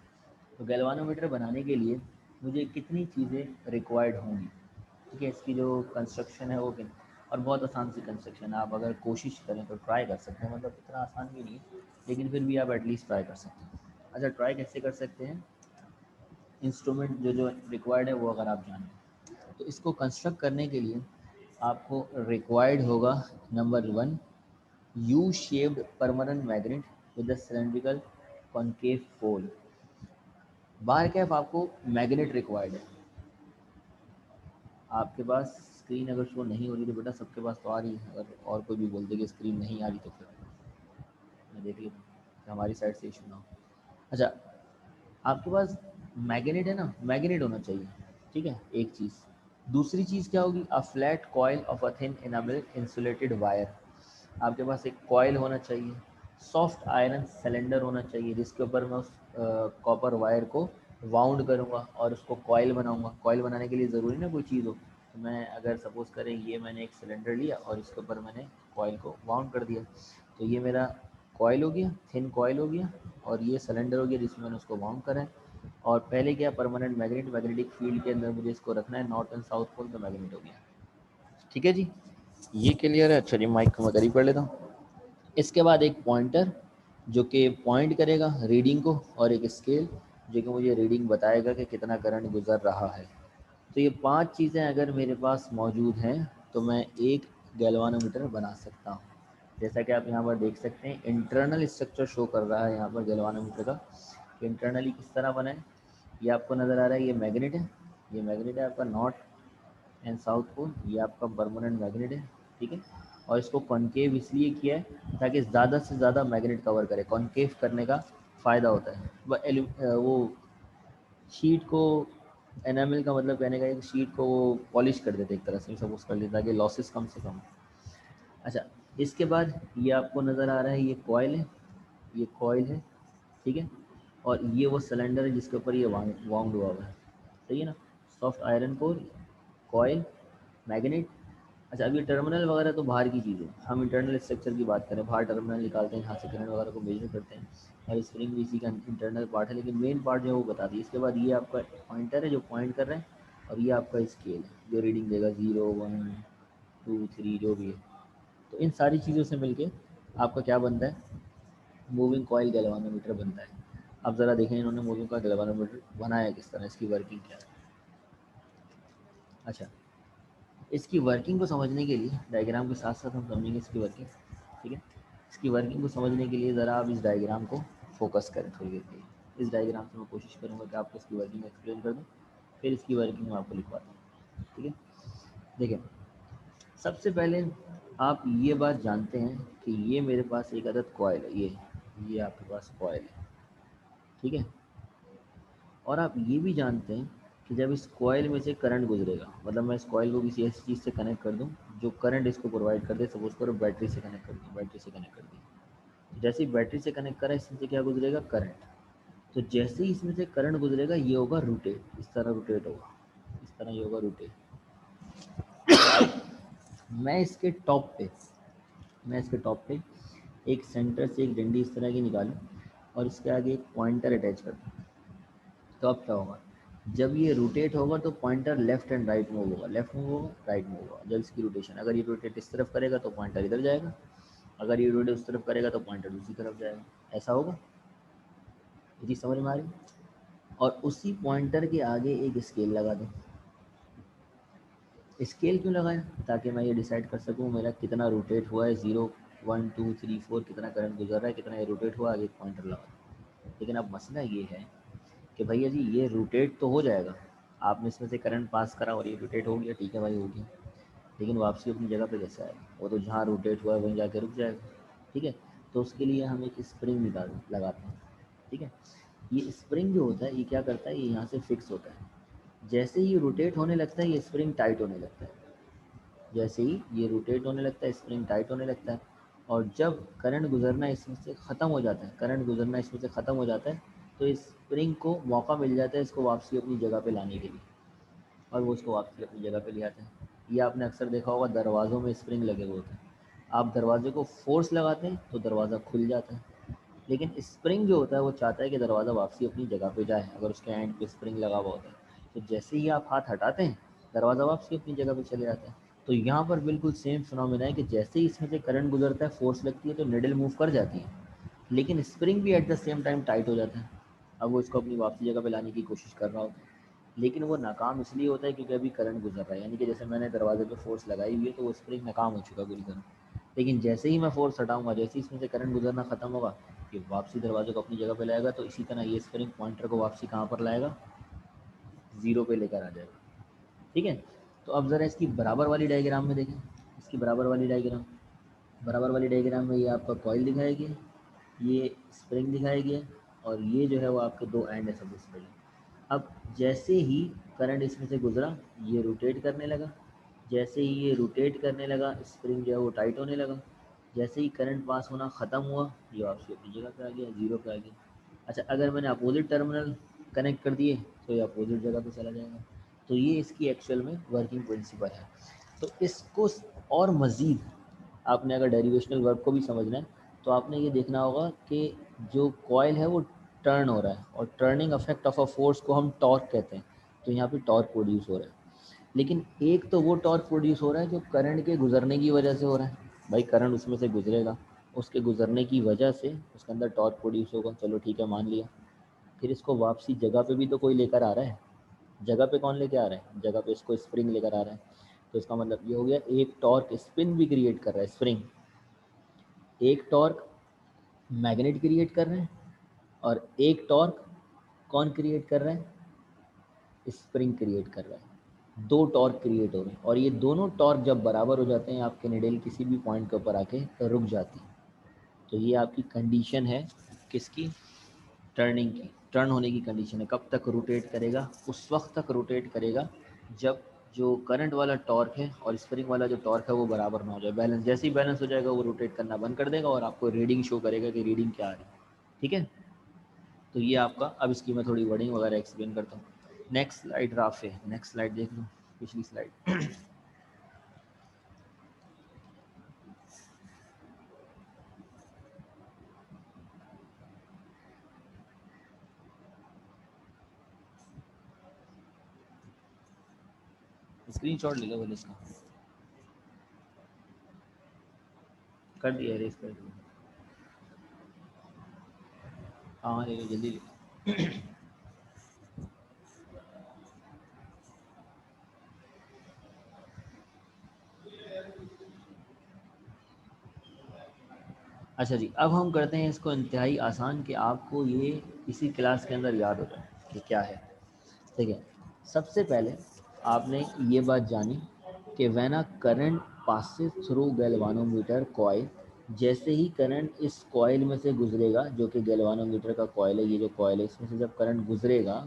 तो गैल्वानोमीटर बनाने के लिए मुझे कितनी चीज़ें रिक्वायर्ड होंगी, ठीक है। इसकी जो कंस्ट्रक्शन है वो और बहुत आसान सी कंस्ट्रक्शन है, आप अगर कोशिश करें तो ट्राई कर सकते हैं, मतलब इतना आसान भी नहीं है लेकिन फिर भी आप एटलीस्ट ट्राई कर सकते हैं। अच्छा, ट्राई कैसे कर सकते हैं, इंस्ट्रूमेंट जो जो रिक्वायर्ड है वो अगर आप जानें, तो इसको कंस्ट्रक्ट करने के लिए आपको रिक्वायर्ड होगा number 1 U shaped permanent magnet with the cylindrical concave pole. बार कैप आपको मैग्नेट रिक्वायर्ड है। आपके पास स्क्रीन अगर शो नहीं हो रही तो बेटा सबके पास तो आ रही है, अगर और कोई भी बोल दे कि स्क्रीन नहीं आ रही तो फिर मैं देख लेता हूँ कि हमारी साइड से इशू ना हो। अच्छा, आपके पास मैग्नेट है ना, मैग्नेट होना चाहिए, ठीक है, एक चीज़। दूसरी चीज़ क्या होगी, a flat coil of a thin enamel insulated wire. आपके पास एक कॉइल होना चाहिए। सॉफ्ट आयरन सिलेंडर होना चाहिए जिसके ऊपर मैं उस कॉपर वायर को वाउंड करूँगा और उसको कॉइल बनाऊँगा। कॉइल बनाने के लिए ज़रूरी ना कोई चीज़ हो, तो मैं अगर सपोज़ करें ये मैंने एक सिलेंडर लिया और इसके ऊपर मैंने कॉइल को वाउंड कर दिया, तो ये मेरा कॉइल हो गया, थिन कॉइल हो गया, और ये सिलेंडर हो गया जिसमें मैंने उसको वाउंड करा है। और पहले क्या, परमानेंट मैग्नेट, मैग्नेटिक फील्ड के अंदर मुझे इसको रखना है, नॉर्थ एंड साउथ पोल, तो मैग्नेट हो गया। ठीक है जी, ये क्लियर है। अच्छा जी, माइक को मैं करीब कर लेता हूँ। इसके बाद एक पॉइंटर जो कि पॉइंट करेगा रीडिंग को, और एक स्केल जो कि मुझे रीडिंग बताएगा कि कितना करंट गुजर रहा है। तो ये 5 चीज़ें अगर मेरे पास मौजूद हैं तो मैं एक गैल्वानोमीटर बना सकता हूँ। जैसा कि आप यहाँ पर देख सकते हैं इंटरनल स्ट्रक्चर शो कर रहा है यहाँ पर गैल्वानोमीटर का, कि इंटरनली किस तरह बना है। ये आपको नज़र आ रहा है, ये मैग्नेट है, ये मैग्नेट है आपका नॉर्थ एंड साउथ पोल, ये आपका परमानेंट मैग्नेट है, ठीक है। और इसको कॉन्केव इसलिए किया है ताकि ज़्यादा से ज़्यादा मैग्नेट कवर करे। कॉन्केव करने का फ़ायदा होता है वो शीट को, एनामल का मतलब कहने का है कि शीट को वो पॉलिश कर देते एक तरह से, सपोज कर लेते ताकि लॉसेस कम से कम। अच्छा, इसके बाद ये आपको नज़र आ रहा है, ये कॉयल है, ये कॉयल है, ठीक है, और ये वो सिलेंडर है जिसके ऊपर ये वाउंड हुआ हुआ है, सही है ना। Soft iron core, coil, magnet. अच्छा, अब ये टर्मिनल वगैरह तो बाहर की चीज़ है, हम इंटरनल स्ट्रक्चर की बात करें, बाहर टर्मिनल निकालते हैं, यहाँ से करंट वगैरह को मेजर करते हैं, और स्प्रिंग भी इसी का इंटरनल पार्ट है, लेकिन मेन पार्ट जो है वो बता दी। इसके बाद ये आपका पॉइंटर है जो पॉइंट कर रहे हैं, और ये आपका स्केल है जो रीडिंग देगा 0, 1, 2, 3 जो भी है। तो इन सारी चीज़ों से मिलके आपका क्या बनता है, मूविंग कॉइल गैल्वानोमीटर बनता है। अब ज़रा देखें इन्होंने मूविंग कॉइल गैल्वानोमीटर बनाया किस तरह, इसकी वर्किंग क्या है। अच्छा, इसकी वर्किंग को समझने के लिए डायग्राम के साथ साथ हम समझेंगे इसकी वर्किंग, ठीक है। इसकी वर्किंग को समझने के लिए ज़रा आप इस डायग्राम को फोकस करें थोड़ी देर के लिए। इस डायग्राम से मैं कोशिश करूँगा कि आपको इसकी वर्किंग एक्सप्लेन कर दूँ, फिर इसकी वर्किंग मैं आपको लिखवाता हूँ, ठीक है। देखिए, सबसे पहले आप ये बात जानते हैं कि ये मेरे पास एक अदद कॉइल है, ये आपके पास कॉइल है, ठीक है। और आप ये भी जानते हैं कि जब इस कॉइल में से करंट गुजरेगा, मतलब मैं इस कॉइल को किसी ऐसी चीज़ से कनेक्ट कर दूं जो करंट इसको प्रोवाइड कर दे, सपोज करो बैटरी से कनेक्ट कर दी, बैटरी से कनेक्ट कर दी, तो जैसे ही बैटरी से कनेक्ट करा इसमें से क्या गुजरेगा, करंट। तो जैसे ही इसमें से करंट गुजरेगा ये होगा रोटेट, इस तरह रोटेट होगा, इस तरह ये होगा रोटेट। मैं इसके टॉप पे मैं इसके टॉप पे एक सेंटर से एक डंडी इस तरह की निकालूं और इसके आगे एक पॉइंटर अटैच कर दूं, तो अब क्या होगा, जब ये रोटेट होगा तो pointer left and right move होगा, लेफ्ट मूव होगा, राइट मूव होगा। जब इसकी रोटेशन, अगर ये रोटेट इस तरफ करेगा तो पॉइंटर इधर जाएगा, अगर ये रोटेट उस तरफ करेगा तो पॉइंटर दूसरी तरफ जाएगा, ऐसा होगा। ये चीज़ समझ में आ रही। और उसी पॉइंटर के आगे एक स्केल लगा दें। स्केल क्यों लगाएं, ताकि मैं ये डिसाइड कर सकूं मेरा कितना रोटेट हुआ है, 0, 1, 2, 3, 4, कितना करंट गुजर रहा है, कितना ये रोटेट हुआ, आगे एक पॉइंटर लगा दें। लेकिन अब मसला ये है कि भैया जी ये रोटेट तो हो जाएगा, आपने इसमें से करंट पास करा और ये रोटेट हो गया, ठीक है भाई हो गया, लेकिन वापसी अपनी जगह पे कैसे आएगा, वो तो जहाँ रोटेट हुआ है वहीं जाके रुक जाएगा, ठीक है। तो उसके लिए हम एक स्प्रिंग लगाते हैं, ठीक है। ये स्प्रिंग जो होता है ये क्या करता है, ये यहाँ से फिक्स होता है। जैसे ही रोटेट होने लगता है ये स्प्रिंग टाइट होने लगता है, जैसे ही ये रोटेट होने लगता है स्प्रिंग टाइट होने लगता है। और जब करंट गुजरना इसमें से ख़त्म हो जाता है, करंट गुजरना इसमें से ख़त्म हो जाता है, तो इस स्प्रिंग को मौका मिल जाता है इसको वापसी अपनी जगह पे लाने के लिए, और वो उसको वापसी अपनी जगह पे ले आते हैं। ये आपने अक्सर देखा होगा, दरवाज़ों में स्प्रिंग लगे हुए होते हैं, आप दरवाजे को फोर्स लगाते हैं तो दरवाज़ा खुल जाता है, लेकिन स्प्रिंग जो होता है वो चाहता है कि दरवाज़ा वापसी अपनी जगह पे जाए, अगर उसके एंड पे स्प्रिंग लगा हुआ होता है। तो जैसे ही आप हाथ हटाते हैं दरवाज़ा वापसी अपनी जगह पे चले जाता है। तो यहाँ पर बिल्कुल सेम फिनोमेना है कि जैसे ही इसमें से करंट गुजरता है, फोर्स लगती है तो निडल मूव कर जाती है, लेकिन स्प्रिंग भी at the same time tight हो जाता है। अब वो इसको अपनी वापसी जगह पे लाने की कोशिश कर रहा होता है, लेकिन वो नाकाम इसलिए होता है क्योंकि अभी करंट गुजर रहा है, यानी कि जैसे मैंने दरवाजे पे फोर्स लगाई हुई है तो वो स्प्रिंग नाकाम हो चुका बुरी तरह। लेकिन जैसे ही मैं फोर्स हटाऊंगा, जैसे ही इसमें से करंट गुजरना खत्म होगा, ये वापसी दरवाजे को अपनी जगह पे लाएगा, तो इसी तरह ये स्प्रिंग पॉइंटर को वापसी कहाँ पर लाएगा, 0 पे लेकर आ जाएगा, ठीक है। तो अब ज़रा इसकी बराबर वाली डायग्राम में देखें, इसकी बराबर वाली डायग्राम में ये आपका कॉइल दिखाया गया, ये स्प्रिंग दिखाया गया, और ये जो है वो आपके दो एंड है सब स्प्रिंग। अब जैसे ही करंट इसमें से गुजरा ये रोटेट करने लगा, जैसे ही ये रोटेट करने लगा स्प्रिंग जो है वो टाइट होने लगा, जैसे ही करंट पास होना ख़त्म हुआ ये वापसी अपनी जगह पे आ गया, 0 पे आ गया। अच्छा, अगर मैंने अपोजिट टर्मिनल कनेक्ट कर दिए तो ये अपोजिट जगह पे चला जाएगा। तो ये इसकी एक्चुअल में वर्किंग प्रिंसिपल है। तो इसको और मज़ीद आपने अगर डेरिवेशनल वर्क को भी समझना है तो आपने ये देखना होगा कि जो कॉयल है वो टर्न हो रहा है, और turning affect of a force को हम टॉर्क कहते हैं। तो यहाँ पे टॉर्क प्रोड्यूस हो रहा है, लेकिन एक तो वो टॉर्क प्रोड्यूस हो रहा है जो करंट के गुजरने की वजह से हो रहा है। भाई करंट उसमें से गुजरेगा, उसके गुजरने की वजह से उसके अंदर टॉर्क प्रोड्यूस होगा, चलो ठीक है मान लिया। फिर इसको वापसी जगह पे भी तो कोई लेकर आ रहा है, जगह पे कौन लेके आ रहा है, जगह पे इसको स्प्रिंग लेकर आ रहा है। तो इसका मतलब ये हो गया एक टॉर्क स्पिन भी क्रिएट कर रहा है स्प्रिंग, एक टॉर्क मैग्नेट क्रिएट कर रहे हैं, और एक टॉर्क कौन क्रिएट कर रहा है, स्प्रिंग क्रिएट कर रहा है। दो टॉर्क क्रिएट हो रहे हैं और ये दोनों टॉर्क जब बराबर हो जाते हैं आपके निडल किसी भी पॉइंट के ऊपर आके रुक जाती है। तो ये आपकी कंडीशन है किसकी, टर्निंग की, टर्न होने की कंडीशन है। कब तक रोटेट करेगा, उस वक्त तक रोटेट करेगा जब जो करंट वाला टॉर्क है और स्प्रिंग वाला जो टॉर्क है वो बराबर ना हो जाए, बैलेंस। जैसे ही बैलेंस हो जाएगा वो रोटेट करना बंद कर देगा और आपको रीडिंग शो करेगा कि रीडिंग क्या आ रही है। ठीक है, तो ये आपका, अब इसकी मैं थोड़ी वर्डिंग वगैरह एक्सप्लेन करता हूँ। नेक्स्ट स्लाइड राफ है, नेक्स्ट स्लाइड देख लो, पिछली स्लाइड। स्क्रीनशॉट ले लो पहले इसका, कर दिया है, कर दिया। हाँ ले लो, जल्दी ले लो। अच्छा जी, अब हम करते हैं इसको इंतहाई आसान कि आपको ये इसी क्लास के अंदर याद हो जाए कि क्या है। ठीक है, सबसे पहले आपने ये बात जानी कि when a current passes through galvanometer coil, जैसे ही करंट इस कॉइल में से गुजरेगा, जो कि गैल्वानोमीटर का कॉइल है, ये जो कॉइल है इसमें से जब करंट गुजरेगा,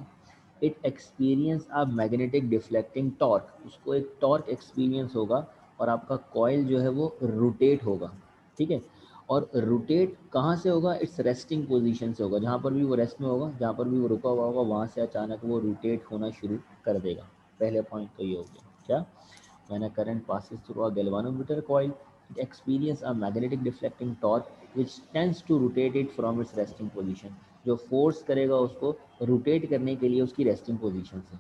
it experience a magnetic deflecting torque, उसको एक टॉर्क एक्सपीरियंस होगा और आपका कॉइल जो है वो रोटेट होगा। ठीक है, और रोटेट कहाँ से होगा, इट्स रेस्टिंग पोजीशन से होगा। जहाँ पर भी वो रेस्ट में होगा, जहाँ पर भी वो रुका हुआ होगा, वहाँ से अचानक वो रोटेट होना शुरू कर देगा। पहले पॉइंट तो ये हो गया क्या, when a current passes through a galvanometer coil, it experiences a magnetic deflecting torque which tends to rotate it from its resting position, जो फोर्स करेगा उसको रोटेट करने के लिए उसकी रेस्टिंग पोजीशन से।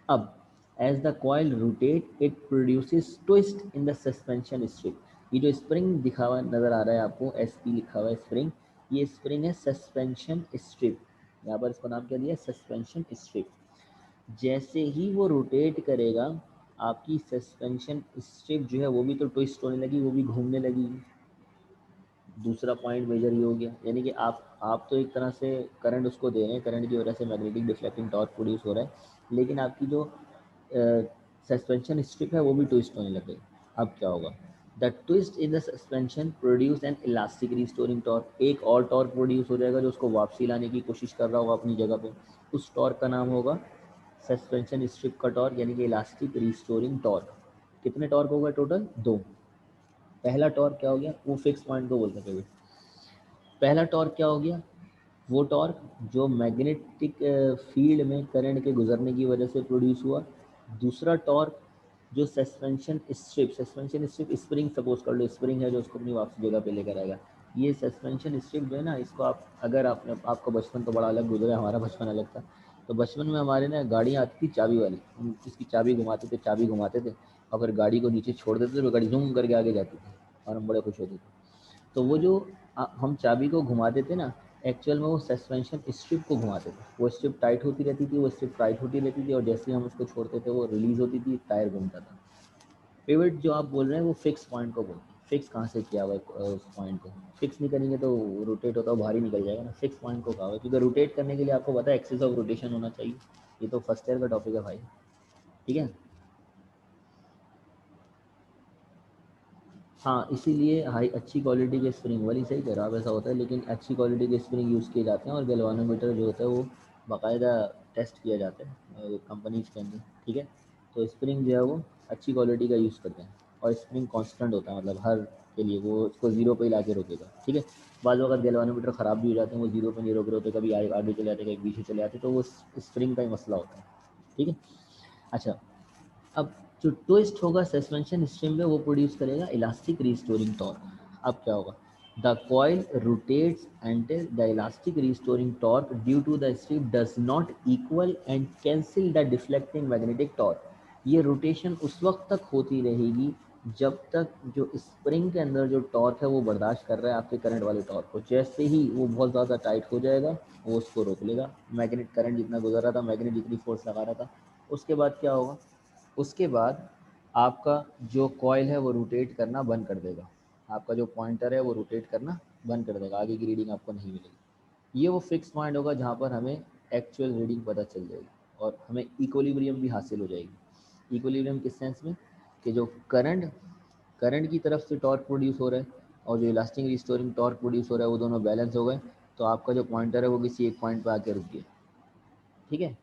अब as the coil rotate it produces twist in the suspension strip. ये जो स्प्रिंग दिखा हुआ नजर आ रहा है आपको, एस पी लिखा हुआ है स्प्रिंग, ये स्प्रिंग है सस्पेंशन स्ट्रिप। यहाँ पर इसको नाम क्या दिया, सस्पेंशन स्ट्रिप। जैसे ही वो रोटेट करेगा आपकी सस्पेंशन स्ट्रिप जो है वो भी तो ट्विस्ट होने लगी, वो भी घूमने लगी। दूसरा पॉइंट मेजर ये हो गया, यानी कि आप तो एक तरह से करंट उसको दे रहे हैं, करंट की वजह से मैग्नेटिक डिफ्लेक्टिंग टॉर्क प्रोड्यूस हो रहा है, लेकिन आपकी जो सस्पेंशन स्ट्रिप है वो भी ट्विस्ट होने लग गई। अब क्या होगा, the twist in the suspension produce an elastic restoring torque, एक और टॉर्क प्रोड्यूस हो जाएगा जो उसको वापसी लाने की कोशिश कर रहा होगा अपनी जगह पे। उस टॉर्क का नाम होगा सस्पेंशन स्ट्रिप का टॉर्क, यानी कि इलास्टिक रिस्टोरिंग टॉर्क। कितने टॉर्क होगा टोटल, दो। पहला टॉर्क क्या हो गया, वो फिक्स पॉइंट को बोलते हैं। पहला टॉर्क क्या हो गया, वो टॉर्क जो मैग्नेटिक फील्ड में करंट के गुजरने की वजह से प्रोड्यूस हुआ। दूसरा टॉर्क जो सस्पेंशन स्ट्रिप स्प्रिंग, सपोज कर लो स्प्रिंग है जो उसको अपनी वापसी जगह पे लेकर आएगा। ये सस्पेंशन स्ट्रिप जो है ना, इसको आप अगर आपने, आपका बचपन तो बड़ा अलग गुजरा है, हमारा बचपन अलग था। तो बचपन में हमारे ना गाड़ियाँ आती थी चाबी वाली, हम इसकी चाबी घुमाते थे, चाबी घुमाते थे और फिर गाड़ी को नीचे छोड़ देते थे तो गाड़ी जूम करके आगे जाती थी और हम बड़े खुश होते थे। तो वो जो हम चाबी को घुमाते थे ना, एक्चुअल में वो सस्पेंशन स्ट्रिप को घुमाते थे। वो स्ट्रिप टाइट होती रहती थी, वो स्ट्रिप टाइट होती रहती थी और जैसे ही हम उसको छोड़ते थे वो रिलीज होती थी, टायर घूमता था। पिवट जो आप बोल रहे हैं वो फिक्स पॉइंट को बोलते हैं। फिक्स कहाँ से किया हुआ है उस पॉइंट को, फिक्स नहीं करेंगे तो रोटेट होता है भारी निकल जाएगा ना। फिक्स पॉइंट को कहा हुआ है क्योंकि रोटेट करने के लिए आपको पता है एक्सिस ऑफ रोटेशन होना चाहिए। ये तो फर्स्ट ईयर का टॉपिक है भाई, ठीक है। हाँ, इसीलिए हाई अच्छी क्वालिटी के स्प्रिंग वाली, सही कह रहा आप, ऐसा होता है, लेकिन अच्छी क्वालिटी के स्प्रिंग यूज़ किए जाते हैं और गैल्वानोमीटर जो होता है वो बाकायदा टेस्ट किया जाता है कंपनीज के अंदर, ठीक है। तो स्प्रिंग जो है वो अच्छी क्वालिटी का यूज़ करते हैं और स्प्रिंग कांस्टेंट होता है, मतलब हर के लिए वो उसको ज़ीरो पे ही ला के रोकेगा, ठीक है। बाद वक्त गैल्वानोमीटर ख़राब भी हो जाते हैं, वो ज़ीरो पे नहीं रोक रहे होते, कभी आगे चले जाते, कभी पीछे चले जाते, तो वो स्प्रिंग का ही मसला होता है, ठीक है। अच्छा, अब जो ट्विस्ट होगा सस्पेंशन स्ट्रिंग में वो प्रोड्यूस करेगा इलास्टिक रिस्टोरिंग टॉर्क। अब क्या होगा, the coil rotates until the elastic restoring torque due to the strip does not equal and cancel the deflecting magnetic torque। ये रोटेशन उस वक्त तक होती रहेगी जब तक जो स्प्रिंग के अंदर जो टॉर्क है वो बर्दाश्त कर रहा है आपके करंट वाले टॉर्क को। जैसे ही वो बहुत ज़्यादा टाइट हो जाएगा वो उसको रोक लेगा, मैग्नेट करंट जितना गुजर रहा था, मैग्नेट जितनी फोर्स लगा रहा था। उसके बाद क्या होगा, उसके बाद आपका जो कॉइल है वो रोटेट करना बंद कर देगा, आपका जो पॉइंटर है वो रोटेट करना बंद कर देगा, आगे की रीडिंग आपको नहीं मिलेगी। ये वो फिक्स पॉइंट होगा जहाँ पर हमें एक्चुअल रीडिंग पता चल जाएगी और हमें इक्विलिब्रियम भी हासिल हो जाएगी। इक्विलिब्रियम किस सेंस में कि जो करंट की तरफ से टॉर्क प्रोड्यूस हो रहा है और जो इलास्टिक रिस्टोरिंग टॉर्क प्रोड्यूस हो रहा है वो दोनों बैलेंस हो गए, तो आपका जो पॉइंटर है वो किसी एक पॉइंट पे आके रुक गया, ठीक है,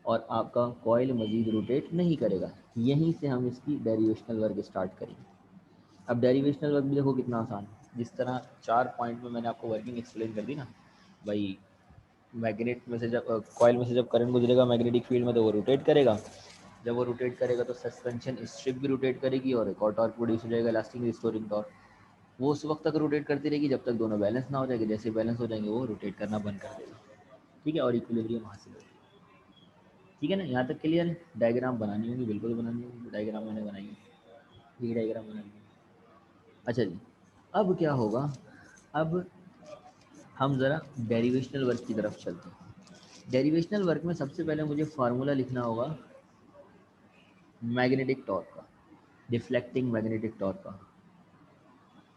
और आपका कॉइल मजीद रोटेट नहीं करेगा। यहीं से हम इसकी डेरिवेशनल वर्क स्टार्ट करेंगे। अब डेरिवेशनल वर्क भी देखो कितना आसान है, जिस तरह 4 पॉइंट में मैंने आपको वर्किंग एक्सप्लेन कर दी ना भाई। मैग्नेट में से जब कॉइल में से जब करंट गुजरेगा मैग्नेटिक फील्ड में तो वो रोटेट करेगा, जब वो रोटेट करेगा तो सस्पेंशन स्ट्रिप भी रोटेट करेगी और एक और टॉर्क प्रोड्यूस हो जाएगा, इलास्टिक रिस्टोरिंग टॉर्क। वो उस वक्त तक रोटेट करती रहेगी जब तक दोनों बैलेंस ना हो जाएंगे, जैसे बैलेंस हो जाएंगे वो रोटेट करना बंद कर देगा, ठीक है, और इक्विलिब्रियम हासिल होगी। ठीक है ना, यहाँ तक क्लियर है। डायग्राम बनानी होगी, बिल्कुल बनानी होगी, डायग्राम मैंने बनाई है, ये डायग्राम बनानी है। अच्छा जी, अब क्या होगा, अब हम ज़रा डेरिवेशनल वर्क की तरफ चलते हैं। डेरिवेशनल वर्क में सबसे पहले मुझे फार्मूला लिखना होगा मैग्नेटिक टॉर्क का, डिफ्लेक्टिंग मैग्नेटिक टॉर्क का।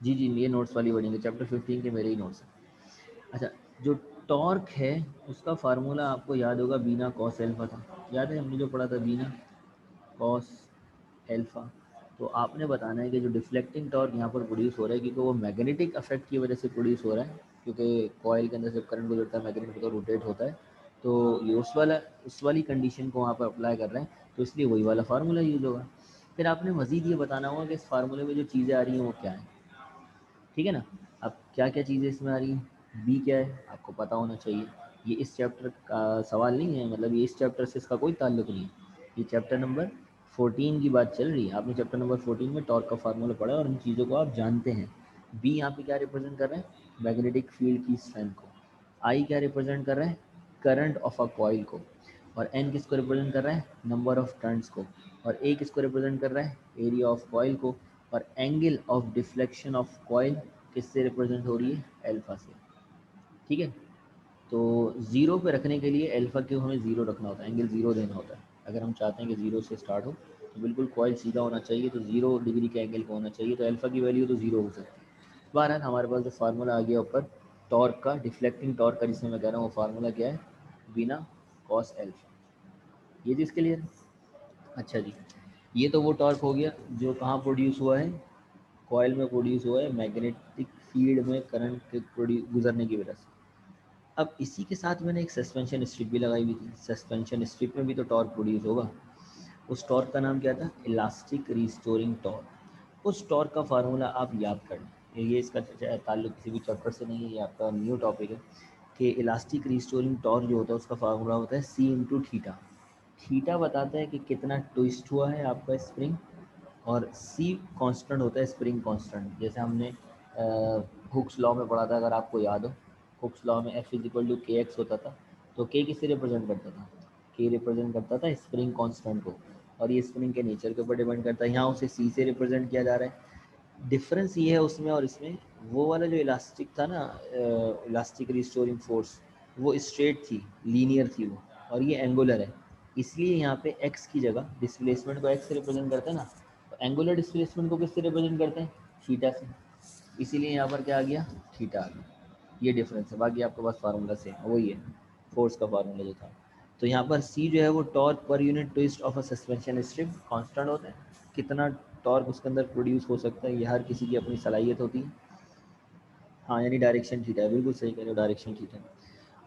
जी जी, ये नोट्स वाली वर्डिंग है, चैप्टर 15 के मेरे ही नोट्स हैं। अच्छा, जो टॉर्क है उसका फार्मूला आपको याद होगा, बीना कॉस एल्फा था, याद है हमने जो पढ़ा था, बीना कॉस एल्फा। तो आपने बताना है कि जो डिफ्लेक्टिंग टॉर्क यहाँ पर प्रोड्यूस हो रहा है, क्योंकि वो मैग्नेटिक अफेक्ट की वजह से प्रोड्यूस हो रहा है, क्योंकि कॉइल के अंदर जब करंट गुजरता है मैग्नेट का रोटेट होता है, तो ये उस वाली कंडीशन को वहाँ पर अप्लाई कर रहे हैं, तो इसलिए वही वाला फार्मूला यूज होगा। फिर आपने मज़ीद ये बताना होगा कि इस फार्मूले में जो चीज़ें आ रही हैं वो क्या है, ठीक है ना। अब क्या क्या चीज़ें इसमें आ रही हैं, बी क्या है आपको पता होना चाहिए। ये इस चैप्टर का सवाल नहीं है, मतलब ये इस चैप्टर से इसका कोई ताल्लुक नहीं है, ये चैप्टर नंबर 14 की बात चल रही है। आपने चैप्टर नंबर 14 में टॉर्क का फार्मूला पढ़ा और इन चीज़ों को आप जानते हैं। बी यहाँ पे क्या रिप्रेजेंट कर रहे हैं, मैग्नेटिक फील्ड की स्ट्रेंथ को। आई क्या रिप्रेजेंट कर रहा है, करंट ऑफ अ कॉइल को। और एन किसको रिप्रेजेंट कर रहा है, नंबर ऑफ टर्न्स को। और ए किसको रिप्रेजेंट कर रहा है, एरिया ऑफ कॉइल को। और angle of deflection of coil किससे रिप्रेजेंट हो रही है, एल्फा से, ठीक है। तो ज़ीरो पे रखने के लिए एल्फा क्यों हमें ज़ीरो रखना होता है, एंगल ज़ीरो देना होता है। अगर हम चाहते हैं कि ज़ीरो से स्टार्ट हो तो बिल्कुल कॉइल सीधा होना चाहिए, तो 0 डिग्री के एंगल को होना चाहिए, तो एल्फा की वैल्यू तो 0 हो सकती है। बहरहाल हमारे पास जो फार्मूला आ गया ऊपर टॉर्क का, डिफ्लेक्टिंग टॉर्क का, जिसमें मैं कह रहा हूँ वो फार्मूला क्या है, बिना कॉस एल्फा। ये चीज़ क्लियर है। अच्छा जी, ये तो वो टॉर्क हो गया जो कहाँ प्रोड्यूस हुआ है, कॉइल में प्रोड्यूस हुआ है मैग्नेटिक फील्ड में करंट के गुजरने की वजह से। अब इसी के साथ मैंने एक सस्पेंशन स्ट्रिप भी लगाई हुई थी, सस्पेंशन स्ट्रिप में भी तो टॉर्क प्रोड्यूस होगा। उस टॉर्क का नाम क्या था, इलास्टिक रिस्टोरिंग टॉर्क। उस टॉर्क का फार्मूला आप याद कर लें, ये इसका ताल्लुक किसी भी चैप्टर से नहीं है, ये आपका न्यू टॉपिक है कि इलास्टिक रिस्टोरिंग टॉर्क जो होता है उसका फार्मूला होता है सी इंटू थीटा। थीटा बताता है कि कितना ट्विस्ट हुआ है आपका स्प्रिंग, और सी कांस्टेंट होता है, स्प्रिंग कांस्टेंट। जैसे हमने हुक्स लॉ में पढ़ा था, अगर आपको याद हो, हुक्स लॉ में एफ इज इक्वल टू के एक्स होता था, तो के किससे रिप्रेजेंट करता था, के रिप्रेजेंट करता था स्प्रिंग कांस्टेंट को, और ये स्प्रिंग के नेचर के ऊपर डिपेंड करता है। यहाँ उसे सी से रिप्रेजेंट किया जा रहा है। डिफरेंस ये है उसमें और इसमें, वो वाला जो इलास्टिक था ना, इलास्टिक रिस्टोरिंग फोर्स, वो स्ट्रेट थी, लीनियर थी वो, और ये एंगुलर है। इसलिए यहाँ पे x की जगह डिस्प्लेसमेंट को x से रिप्रेजेंट करते हैं ना, तो एंगुलर डिस्प्लेसमेंट को किससे रिप्रेजेंट करते हैं, थीटा से। इसीलिए यहाँ पर क्या आ गया, थीटा आ गया। ये डिफरेंस है, बाकी आपके पास फार्मूला सेम है, वही है फोर्स का फार्मूला जो था। तो यहाँ पर c जो है वो torque per unit twist of a suspension strip constant होता है, कितना टॉर्क उसके अंदर प्रोड्यूस हो सकता है ये हर किसी की अपनी सलाहियत होती है। हाँ, यानी डायरेक्शन थीटा है, बिल्कुल सही कह रहे हो, डायरेक्शन थीटा।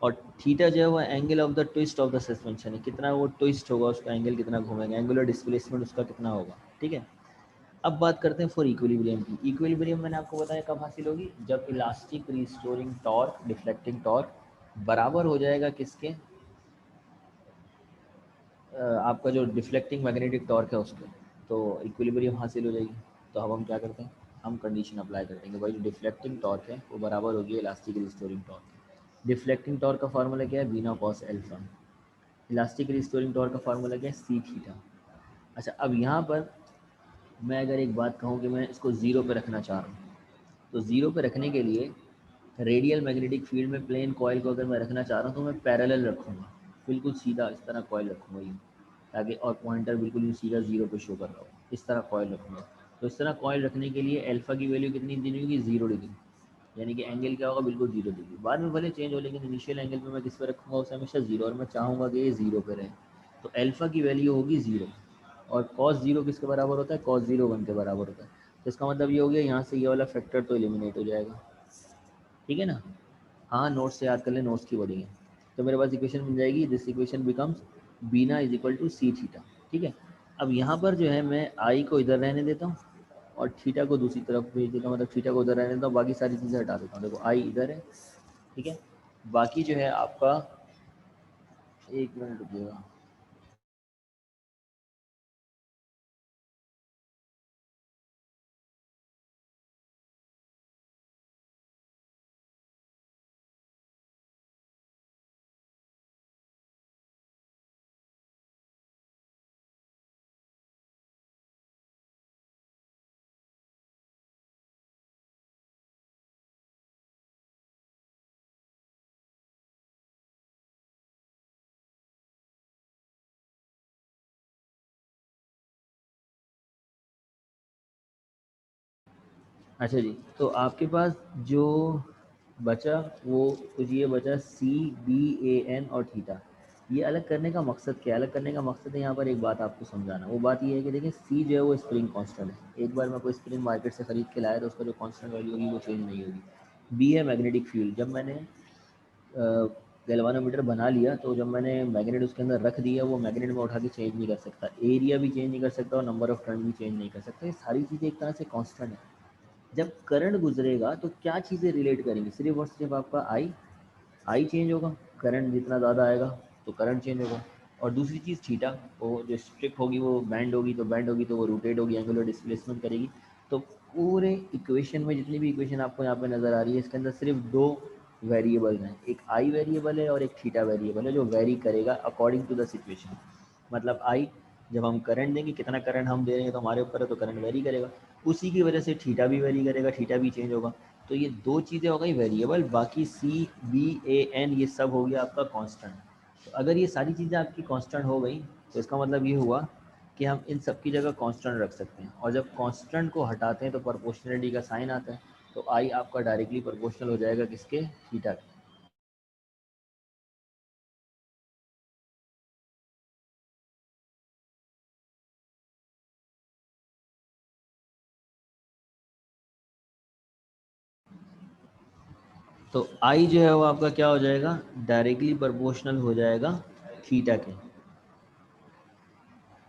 और थीटा जो है वो angle of the twist of the suspension है, कितना वो ट्विस्ट होगा, उसका एंगल कितना घूमेगा, एंगुलर डिस्प्लेसमेंट उसका कितना होगा, ठीक है। अब बात करते हैं फॉर इक्विलिब्रियम की। इक्विलिब्रियम मैंने आपको बताया कब हासिल होगी, जब elastic restoring torque, deflecting torque बराबर हो जाएगा किसके, आपका जो डिफ्लेक्टिंग मैग्नेटिक टॉर्क है उसके, तो इक्विलिब्रियम हासिल हो जाएगी। तो अब हम क्या करते हैं, हम कंडीशन अप्लाई कर देंगे, भाई जो डिफ्लेक्टिंग टॉर्क है वो बराबर होगी elastic restoring torque. Deflecting torque का फार्मूला क्या है, BINA cos alpha. Elastic restoring torque का फार्मूला क्या है, सी थीटा। अच्छा, अब यहाँ पर मैं अगर एक बात कहूँ कि मैं इसको ज़ीरो पे रखना चाह रहा हूँ, तो ज़ीरो पे रखने के लिए रेडियल मैग्नेटिक फील्ड में प्लेन कॉइल को अगर मैं रखना चाह रहा हूँ तो मैं पैरेलल रखूँगा, बिल्कुल सीधा इस तरह कॉइल रखूँगा यूँ, ताकि और पॉइंटर बिल्कुल यूँ सीधा ज़ीरो पे शो कर रहा हो, इस तरह कॉइल रखूँगा। तो इस तरह कॉइल रखने के लिए अल्फ़ा की वैल्यू कितनी देनी होगी, 0 डिग्री, यानी कि एंगल क्या होगा, बिल्कुल 0 डिग्री। बाद में भले चेंज हो, लेकिन इनिशियल एंगल पे मैं किस पे रखूँगा, उसे हमेशा 0, और मैं चाहूँगा कि ये 0 पे रहे, तो अल्फा की वैल्यू होगी 0 और कॉस 0 किसके बराबर होता है, कॉस 0 1 के बराबर होता है। तो इसका मतलब ये हो गया यहाँ से ये वाला फैक्टर तो एलिमिनेट हो जाएगा, ठीक है ना। हाँ नोट्स से याद कर ले, नोट्स की वर्डिंग है। तो मेरे पास इक्वेशन बन जाएगी, this equation becomes BINA is equal to C theta, ठीक है। अब यहाँ पर जो है मैं आई को इधर रहने देता हूँ और थीटा को दूसरी तरफ भेज देता हूँ, मतलब थीटा को उधर रहने देता हूँ, बाकी सारी चीज़ें हटा देता हूँ। देखो आई इधर है, ठीक है। बाकी जो है आपका, एक मिनट रुकिएगा, अच्छा जी। तो आपके पास जो बचा वो कुछ ये बचा सी बी ए एन और थीटा। ये अलग करने का मकसद क्या है, अलग करने का मकसद है यहाँ पर एक बात आपको समझाना। वो बात ये है कि देखिए सी जो है वो स्प्रिंग कांस्टेंट है, एक बार मैं कोई स्प्रिंग मार्केट से खरीद के लाया तो उसका जो कांस्टेंट वैल्यू होगी वो चेंज नहीं होगी। बी है मैग्नेटिक फील्ड, जब मैंने गैल्वानोमीटर बना लिया तो जब मैंने मैग्नेट उसके अंदर रख दिया, वो मैग्नेट में उठा के चेंज नहीं कर सकता, एरिया भी चेंज नहीं कर सकता और नंबर ऑफ टर्न भी चेंज नहीं कर सकता। ये सारी चीज़ें एक तरह से कांस्टेंट है। जब करंट गुजरेगा तो क्या चीज़ें रिलेट करेंगी, सिर्फ और सिर्फ आपका आई चेंज होगा, करंट जितना ज़्यादा आएगा तो करंट चेंज होगा। और दूसरी चीज़ थीटा, वो जो स्ट्रिप होगी वो बैंड होगी, तो बैंड होगी तो वो रोटेट होगी, एंगुलर डिस्प्लेसमेंट करेगी। तो पूरे इक्वेशन में जितनी भी इक्वेशन आपको यहाँ पे नज़र आ रही है, इसके अंदर सिर्फ दो वेरिएबल हैं, एक आई वेरिएबल है और एक थीटा वेरिएबल है, जो वेरी करेगा अकॉर्डिंग टू द सिचुएशन। मतलब आई, जब हम करंट देंगे, कितना करंट हम दे रहे हैं तो हमारे ऊपर है, तो करंट वेरी करेगा। उसी की वजह से थीटा भी वेरी करेगा, थीटा भी चेंज होगा। तो ये दो चीज़ें हो गई वेरिएबल, बाकी सी बी ए एन ये सब हो गया आपका कांस्टेंट। तो अगर ये सारी चीज़ें आपकी कांस्टेंट हो गई तो इसका मतलब ये हुआ कि हम इन सब की जगह कांस्टेंट रख सकते हैं, और जब कांस्टेंट को हटाते हैं तो प्रोपोर्शनलिटी का साइन आता है, तो आई आपका डायरेक्टली प्रोपोर्शनल हो जाएगा किसके, थीटा के। तो आई जो है वो आपका क्या हो जाएगा, डायरेक्टली प्रोपोर्शनल हो जाएगा थीटा के।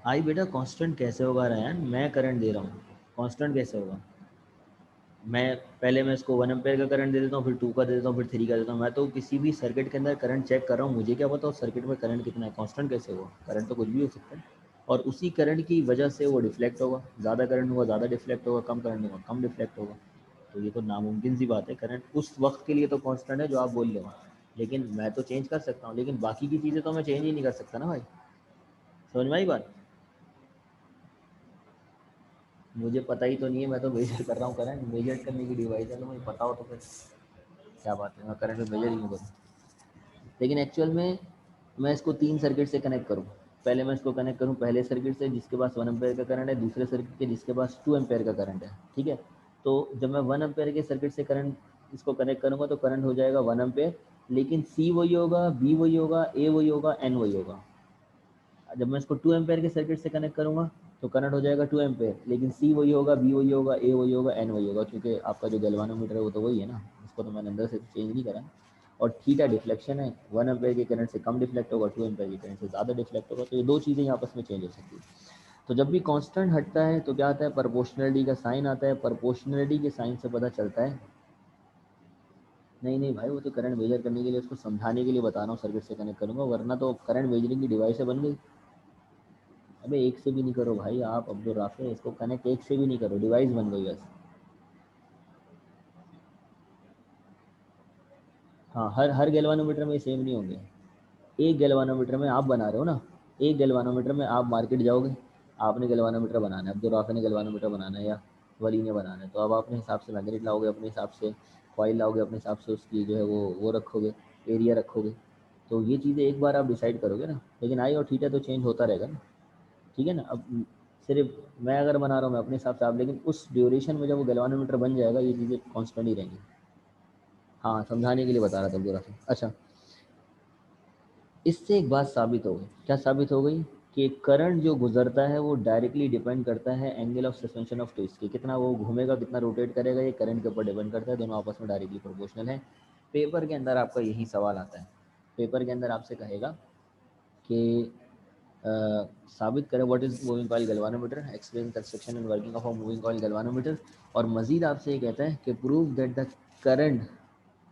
आई बेटा कांस्टेंट कैसे होगा रैन, मैं करंट दे रहा हूँ, कांस्टेंट कैसे होगा। मैं पहले मैं इसको 1 एम्पेयर का करंट दे देता हूँ, फिर 2 का दे देता हूँ, फिर 3 का देता हूँ। मैं तो किसी भी सर्किट के अंदर करंट चेक कर रहा हूँ, मुझे क्या पता उस सर्किट में करंट कितना है, कांस्टेंट कैसे होगा, करंट तो कुछ भी हो सकता है। और उसी करंट की वजह से वो डिफ्लेक्ट होगा, ज़्यादा करंट होगा ज़्यादा डिफ्लेक्ट होगा, कम करंट होगा कम डिफ्लेक्ट होगा। तो ये तो नामुमकिन सी बात है, करंट उस वक्त के लिए तो कांस्टेंट है जो आप बोल रहे हो, लेकिन मैं तो चेंज कर सकता हूँ, लेकिन बाकी की चीज़ें तो मैं चेंज ही नहीं कर सकता ना भाई। समझ में आई बात। मुझे पता ही तो नहीं है, मैं तो मेजर कर रहा हूँ करंट, मेजर करने की डिवाइस है, तो मुझे पता हो तो फिर क्या बात है, मैं करंट में मेजर ही नहीं करूँ। लेकिन एक्चुअल में मैं इसको 3 सर्किट से कनेक्ट करूँ। पहले मैं इसको कनेक्ट करूँ पहले सर्किट से जिसके पास 1 एम्पेयर का करंट है, दूसरे सर्किट के जिसके पास 2 एम्पेयर का करंट है, ठीक है। तो जब मैं 1 एम्पेयर के सर्किट से करंट इसको कनेक्ट करूँगा तो करंट हो जाएगा 1 एम्पेयर, लेकिन सी वही होगा, बी वही होगा, ए वही होगा, एन वही होगा। जब मैं इसको 2 एम्पेयर के सर्किट से कनेक्ट करूँगा तो करंट हो जाएगा 2 एम्पेयर, लेकिन सी वही होगा, बी वही होगा, ए वही होगा, एन वही होगा, क्योंकि आपका जो गैल्वानोमीटर है वो तो वही है ना, उसको तो मैंने अंदर से चेंज नहीं करा। और थीटा डिफ्लेक्शन है, 1 एम्पेयर के करंट से कम डिफ्लेक्ट होगा, 2 एम्पेयर के करंट से ज़्यादा डिफ्लेक्ट होगा। तो ये दो चीज़ें यहाँ आपस में चेंज हो सकती है। तो जब भी कांस्टेंट हटता है तो क्या आता है, प्रोपोर्शनलिटी का साइन आता है। प्रोपोर्शनलिटी के साइन से पता चलता है, नहीं नहीं भाई वो तो करंट मेजर करने के लिए, उसको समझाने के लिए बता रहा हूँ, सर्किट से कनेक्ट करूँगा, वरना तो करंट मेजरिंग की डिवाइस बन गई। अबे एक से भी नहीं करो भाई आप अब्दुल राफे, इसको कनेक्ट एक से भी नहीं करो, डिवाइस बन गई बस। हाँ हर गैल्वानोमीटर में सेम नहीं होंगे। एक गैल्वानोमीटर में आप बना रहे हो ना, एक गैल्वानोमीटर में आप मार्केट जाओगे, आपने गैल्वानोमीटर बनाना है, अब्दुल राफे ने गैल्वानोमीटर बनाना है या वली ने बनाना है, तो अब अपने हिसाब से मैग्नेट लाओगे, अपने हिसाब से कॉइल लाओगे, अपने हिसाब से उसकी जो है वो रखोगे, एरिया रखोगे। तो ये चीज़ें एक बार आप डिसाइड करोगे ना, लेकिन आई और थीटा तो चेंज होता रहेगा ना, ठीक है ना। अब सिर्फ मैं अगर बना रहा हूँ मैं अपने हिसाब से, आप लेकिन उस ड्यूरेशन में जब वो गैल्वानोमीटर बन जाएगा ये चीज़ें कॉन्स्टेंट ही रहेंगी। हाँ समझाने के लिए बता रहा था पूरा। अच्छा इससे एक बात साबित हो गई, क्या साबित हो गई? कि करंट जो गुजरता है वो डायरेक्टली डिपेंड करता है angle of suspension of twist की, कितना वो घूमेगा, कितना रोटेट करेगा, ये करंट के ऊपर डिपेंड करता है, दोनों आपस में डायरेक्टली प्रोपोर्शनल है। पेपर के अंदर आपका यही सवाल आता है। पेपर के अंदर आपसे कहेगा कि साबित करें what is moving coil galvanometer, explain construction and working of a moving coil galvanometer. और मजीद आपसे ये कहता है कि prove that the current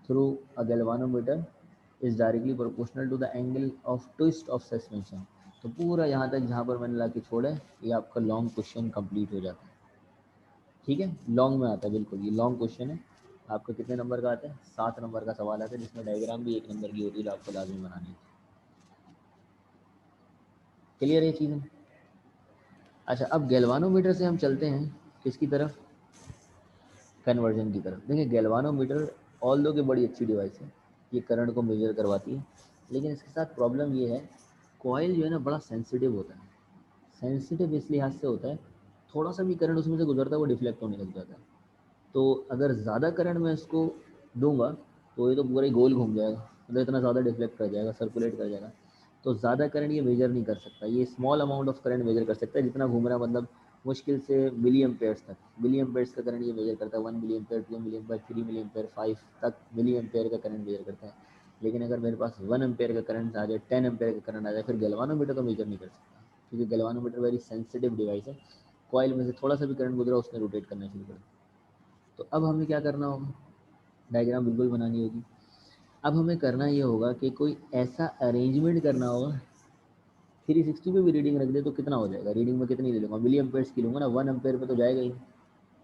through a galvanometer is directly proportional to the angle of twist of suspension. तो पूरा यहाँ तक जहाँ पर मैंने ला के छोड़ा है, ये आपका लॉन्ग क्वेश्चन कंप्लीट हो जाता है। ठीक है, लॉन्ग में आता है, बिल्कुल ये लॉन्ग क्वेश्चन है। आपका कितने नंबर का आता है? 7 नंबर का सवाल आता है, जिसमें डायग्राम भी 1 नंबर की होती है, जो आपको लाजमी बनानी है। क्लियर है ये चीज़ें? अच्छा, अब गैल्वानोमीटर से हम चलते हैं किसकी तरफ? कन्वर्जन की तरफ। देखिए गैल्वानोमीटर ऑल दो की बड़ी अच्छी डिवाइस है, ये करंट को मेजर करवाती है, लेकिन इसके साथ प्रॉब्लम ये है, कॉइल जो है ना बड़ा सेंसिटिव होता है। सेंसिटिव इस लिहाज से होता है, थोड़ा सा भी करंट उसमें से गुजरता है वो डिफ्लेक्ट होने लग जाता है। तो अगर ज़्यादा करंट मैं इसको दूंगा तो ये तो पूरा ही गोल घूम जाएगा, मतलब इतना ज़्यादा डिफ्लेक्ट कर जाएगा, सर्कुलेट कर जाएगा। तो ज़्यादा करंट ये मेजर नहीं कर सकता, ये small amount of current measure कर सकता है, जितना घूम रहा है, मतलब मुश्किल से मिली एम्पेयर्स तक, मिली एम्पेयर्स का करंट ये मेजर करता है। 1 milli ampere, 2 milli ampere, 3 milli ampere, 5 तक मिली एम्पेयर का करंट मेजर करता है। लेकिन अगर मेरे पास 1 एम्पेयर का करंट आ जाए, 10 एम्पेयर का करंट आ जाए, फिर गैल्वानोमीटर तो मेजर नहीं कर सकता, क्योंकि गैल्वानोमीटर वेरी सेंसिटिव डिवाइस है। कॉइल में से थोड़ा सा भी करंट गुजरा उसने रोटेट करना शुरू कर दिया। तो अब हमें क्या करना होगा? डायग्राम बिल्कुल बनानी होगी। अब हमें करना ये होगा कि कोई ऐसा अरेंजमेंट करना होगा, 360 पे भी रीडिंग रख दे तो कितना हो जाएगा? रीडिंग में कितनी ले लूँगा? मिली एम्पेयर्स की लूँगा ना, 1 एम्पेयर पे तो जाएगा ही।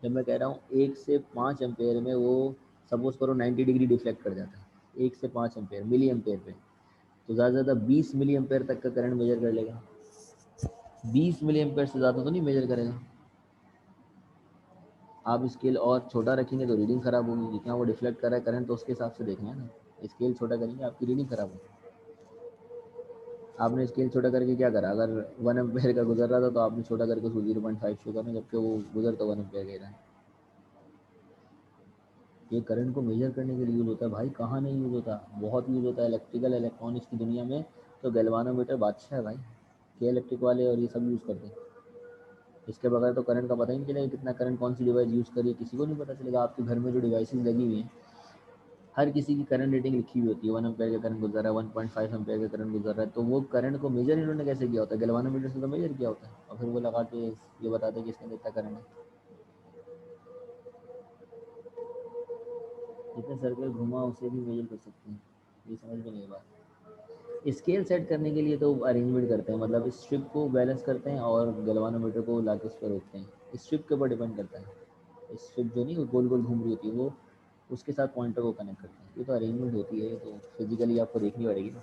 जब मैं कह रहा हूँ 1 से 5 एम्पेयर में वो सपोज करो 90 डिग्री डिफ्लेक्ट कर जाता है, 1 से 5 एम्पेयर मिली एम्पेयर पे, तो ज़्यादा से ज़्यादा 20 मिली एम्पेयर तक का करंट मेजर कर लेगा। 20 मिली एम्पेयर से ज़्यादा तो नहीं मेजर करेगा। आप स्केल और छोटा रखेंगे तो रीडिंग ख़राब होगी, जितना वो डिफ्लेक्ट कर रहा है करंट तो उसके हिसाब से देखना है ना। स्केल छोटा करेंगे आपकी रीडिंग ख़राब होगी। आपने स्केल छोटा करके क्या करा? अगर 1 एम्पेयर का गुजर रहा था तो आपने छोटा करके उसको 0.5 शो करना, जबकि वो गुजर तो 1 एम्पेयर का ही रहा है। ये करंट को मेजर करने के लिए यूज़ होता है भाई, कहाँ नहीं यूज़ होता, बहुत यूज़ होता है इलेक्ट्रिकल इलेक्ट्रॉनिक्स की दुनिया में। तो गैल्वानोमीटर बादशाह है भाई, के इलेक्ट्रिक वाले और ये सब यूज़ करते हैं। इसके बगैर तो करंट का पता ही नहीं चलेगा, कितना करंट कौन सी डिवाइस यूज़ करी है, किसी को नहीं पता चलेगा। आपके घर में जो डिवाइसेज लगी हुई हैं, हर किसी की करंट रेटिंग लिखी हुई होती है, 1 एम्पेयर का करंट गुजर रहा है, 1.5 एम्पेयर का करंट गुजर रहा है। तो वो करंट को मेजर इन्होंने कैसे किया होता है? गैल्वानोमीटर से तो मेजर किया होता है, और फिर वो लगा के ये बताते हैं कि इसके अंदर इतना करंट है। जितने सर्कल घुमा उसे भी मेजर कर सकते हैं, ये समझ में नहीं बात। स्केल सेट करने के लिए तो अरेंजमेंट करते हैं, मतलब स्ट्रिप को बैलेंस करते हैं और गैल्वानोमीटर को ला के उस पर रोकते हैं। स्ट्रिप के ऊपर डिपेंड करता है, स्ट्रिप जो नहीं वो गोल गोल घूम रही होती है, वो उसके साथ पॉइंटर को कनेक्ट करते हैं। ये तो अरेंजमेंट होती है, ये तो फिजिकली आपको देखनी पड़ेगी ना।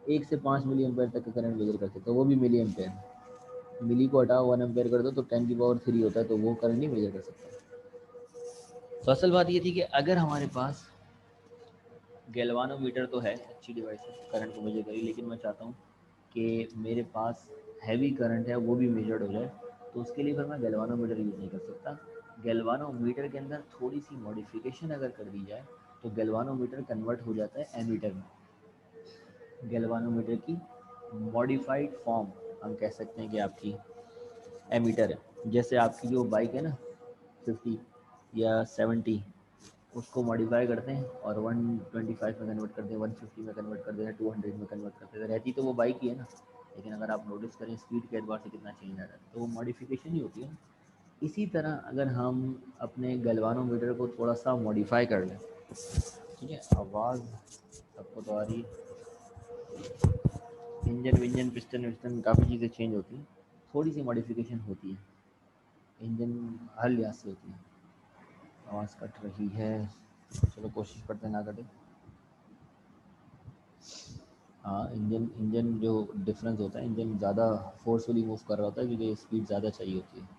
1 से 5 मिली एम्पेयर तक का करंट मेजर कर सकते हो, वो भी मिली एम्पेयर। मिली को हटाओ 1 एम्पेयर कर दो तो 10 की पावर 3 होता है, तो वो करंट नहीं मेजर कर सकता। तो असल बात ये थी कि अगर हमारे पास गैल्वानोमीटर तो है, अच्छी डिवाइस है, करंट को मेजर करी, लेकिन मैं चाहता हूँ कि मेरे पास हैवी करंट है वो भी मेजर्ड हो जाए, तो उसके लिए फिर मैं गैल्वानोमीटर यूज़ नहीं कर सकता। गैल्वानोमीटर के अंदर थोड़ी सी मॉडिफिकेशन अगर कर दी जाए तो गैल्वानोमीटर कन्वर्ट हो जाता है एमीटर में। गैल्वानोमीटर की मॉडिफाइड फॉर्म हम कह सकते हैं कि आपकी एमीटर है। जैसे आपकी जो बाइक है ना 50 या 70, उसको मॉडिफाई करते हैं और 125 में कन्वर्ट करते हैं, 150 में कन्वर्ट करते हैं, 200 में कन्वर्ट करते हैं, रहती तो वो बाइक ही है ना। लेकिन अगर आप नोटिस करें स्पीड के एतबार से कितना चेंज आ रहा है, तो वो मॉडिफिकेशन ही होती है। इसी तरह अगर हम अपने गैल्वानोमीटर को थोड़ा सा मॉडिफाई कर लें, ठीक है, आवाज़ सबको तो आ रही है, इंजन विंजन पिस्टन विस्टन काफ़ी चीज़ें चेंज होती हैं, थोड़ी सी मॉडिफिकेशन होती है, इंजन हर लिहाज से होती है। आवाज़ कट रही है, चलो कोशिश करते हैं ना कटे। हाँ, इंजन इंजन जो डिफरेंस होता है, इंजन ज़्यादा फोर्सफुली मूव कर रहा होता है क्योंकि स्पीड ज़्यादा चाहिए होती है।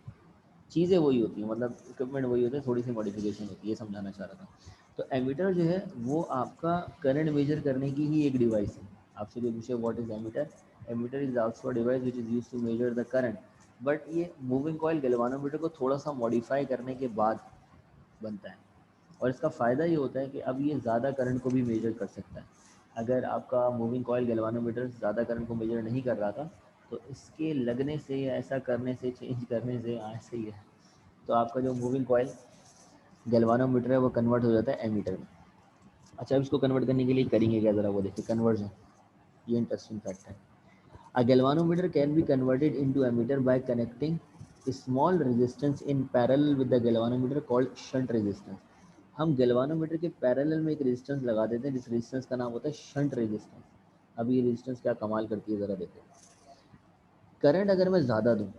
चीज़ें वही होती हैं, मतलब इक्विपमेंट वही होता है, थोड़ी सी मॉडिफिकेशन होती है, ये समझाना चाह रहा था। तो एमीटर जो है वो आपका करंट मेजर करने की ही एक डिवाइस है। आपसे जो पूछे what is ammeter, ammeter is also a device which is use to measure the current. But ये मूविंग कॉइल गैल्वानोमीटर को थोड़ा सा मॉडिफाई करने के बाद बनता है, और इसका फ़ायदा ये होता है कि अब ये ज़्यादा करंट को भी मेजर कर सकता है। अगर आपका मूविंग कॉइल गैल्वानोमीटर ज़्यादा करंट को मेजर नहीं कर रहा था तो इसके लगने से या ऐसा करने से, चेंज करने से, ऐसे ही है, तो आपका जो मूविंग कॉइल गैल्वानोमीटर है वो कन्वर्ट हो जाता है एमीटर में। अच्छा, अब इसको कन्वर्ट करने के लिए करेंगे क्या, ज़रा वो देखिए कन्वर्जन। ये इंटरेस्टिंग फैक्ट है। A galvanometer can be converted into ammeter by connecting a small resistance in parallel with the galvanometer called shunt resistance। हम गैल्वानोमीटर के पैरेलल में एक रेजिस्टेंस लगा देते हैं जिस रेजिस्टेंस का नाम होता है शंट रेजिस्टेंस। अब ये रेजिस्टेंस क्या कमाल करती है ज़रा देखो। करंट अगर मैं ज़्यादा दूँ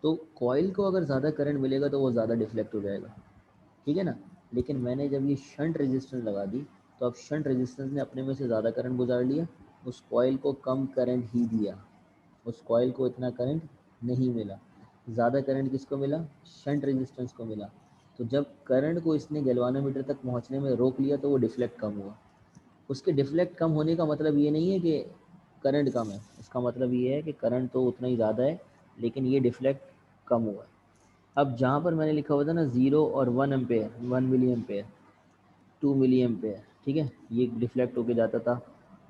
तो कॉइल को अगर ज़्यादा करंट मिलेगा तो वो ज़्यादा डिफ्लेक्ट हो जाएगा, ठीक है ना। लेकिन मैंने जब ये शंट रेजिस्टेंस लगा दी तो अब शंट रेजिस्टेंस ने अपने में से ज़्यादा करंट गुजार लिया, उस कॉइल को कम करंट ही दिया, उस कॉइल को इतना करंट नहीं मिला। ज़्यादा करंट किसको मिला, शंट रेजिस्टेंस को मिला। तो जब करंट को इसने गैल्वानोमीटर तक पहुंचने में रोक लिया तो वो डिफ्लेक्ट कम हुआ। उसके डिफ्लेक्ट कम होने का मतलब ये नहीं है कि करंट कम है, इसका मतलब ये है कि करंट तो उतना ही ज़्यादा है लेकिन ये डिफ्लेक्ट कम हुआ है। अब जहाँ पर मैंने लिखा हुआ था ना 0 और 1 ampere, 1 milli ampere, 2 milli ampere, ठीक है, ये डिफ्लेक्ट होके जाता था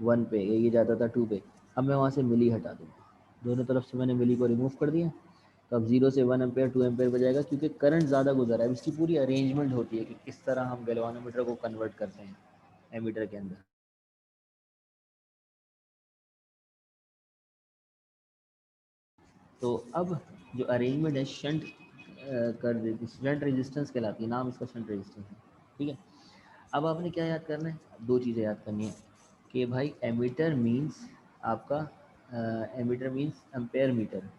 1 पे, ये जाता था 2 पे। अब मैं वहाँ से मिली हटा दूँगा, दोनों तरफ से मैंने मिली को रिमूव कर दिया, तो अब 0 से 1 एम्पेयर 2 एम्पेयर बजाएगा क्योंकि करंट ज़्यादा गुजरा है। इसकी पूरी अरेंजमेंट होती है कि किस तरह हम गैल्वानोमीटर को कन्वर्ट करते हैं एमीटर के अंदर। तो अब जो अरेंजमेंट है शंट कर देती, शंट रेजिस्टेंस कहलाती है, नाम इसका शंट रेजिस्टेंस है, ठीक है। अब आपने क्या याद करना है, दो चीज़ें याद करनी है कि भाई एमीटर मींस आपका एमीटर मींस एम्पेयर मीटर,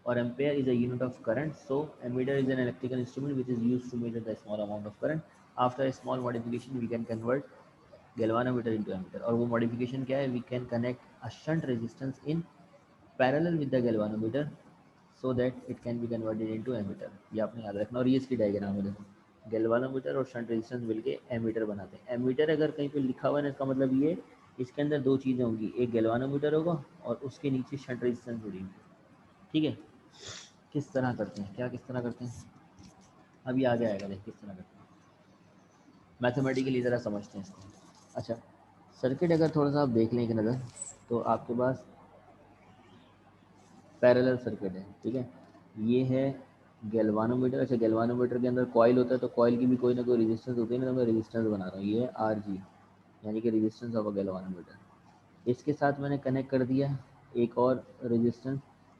और ampere is a unit of current, so ammeter is an electrical instrument which is used to measure the small amount of current. After a small modification we can convert galvanometer into ammeter, और वो modification क्या है, we can connect a shunt resistance in parallel with the galvanometer so that it can be converted into ammeter. ये आपने याद रखना, और ये इसकी डायग्राम है देखो, गैल्वानोमीटर और शंट रेजिस्टेंस मिलके एमीटर बनाते हैं। एमीटर अगर कहीं पे लिखा हुआ है ना, इसका मतलब ये इसके अंदर दो चीज़ें होंगी, एक गैल्वानोमीटर होगा और उसके नीचे शंट रेजिस्टेंस जुड़ी होगी, ठीक है। किस तरह करते हैं, क्या किस तरह करते हैं, अभी आगे आएगा, देख किस तरह करते हैं, मैथमेटिकली ज़रा समझते हैं इसको। अच्छा, सर्किट अगर थोड़ा सा आप देख लें एक नज़र, तो आपके पास पैरेलल सर्किट है, ठीक है। ये है गैल्वानोमीटर। अच्छा, गैल्वानोमीटर के अंदर कॉइल होता है तो कॉइल की भी कोई ना कोई रेजिस्टेंस होती है ना, तो मैं रेजिस्टेंस बना रहा हूँ, ये है आर जी, यानी कि रेजिस्टेंस ऑफ अ गैल्वानोमीटर। इसके साथ मैंने कनेक्ट कर दिया एक और रेजिस्टेंस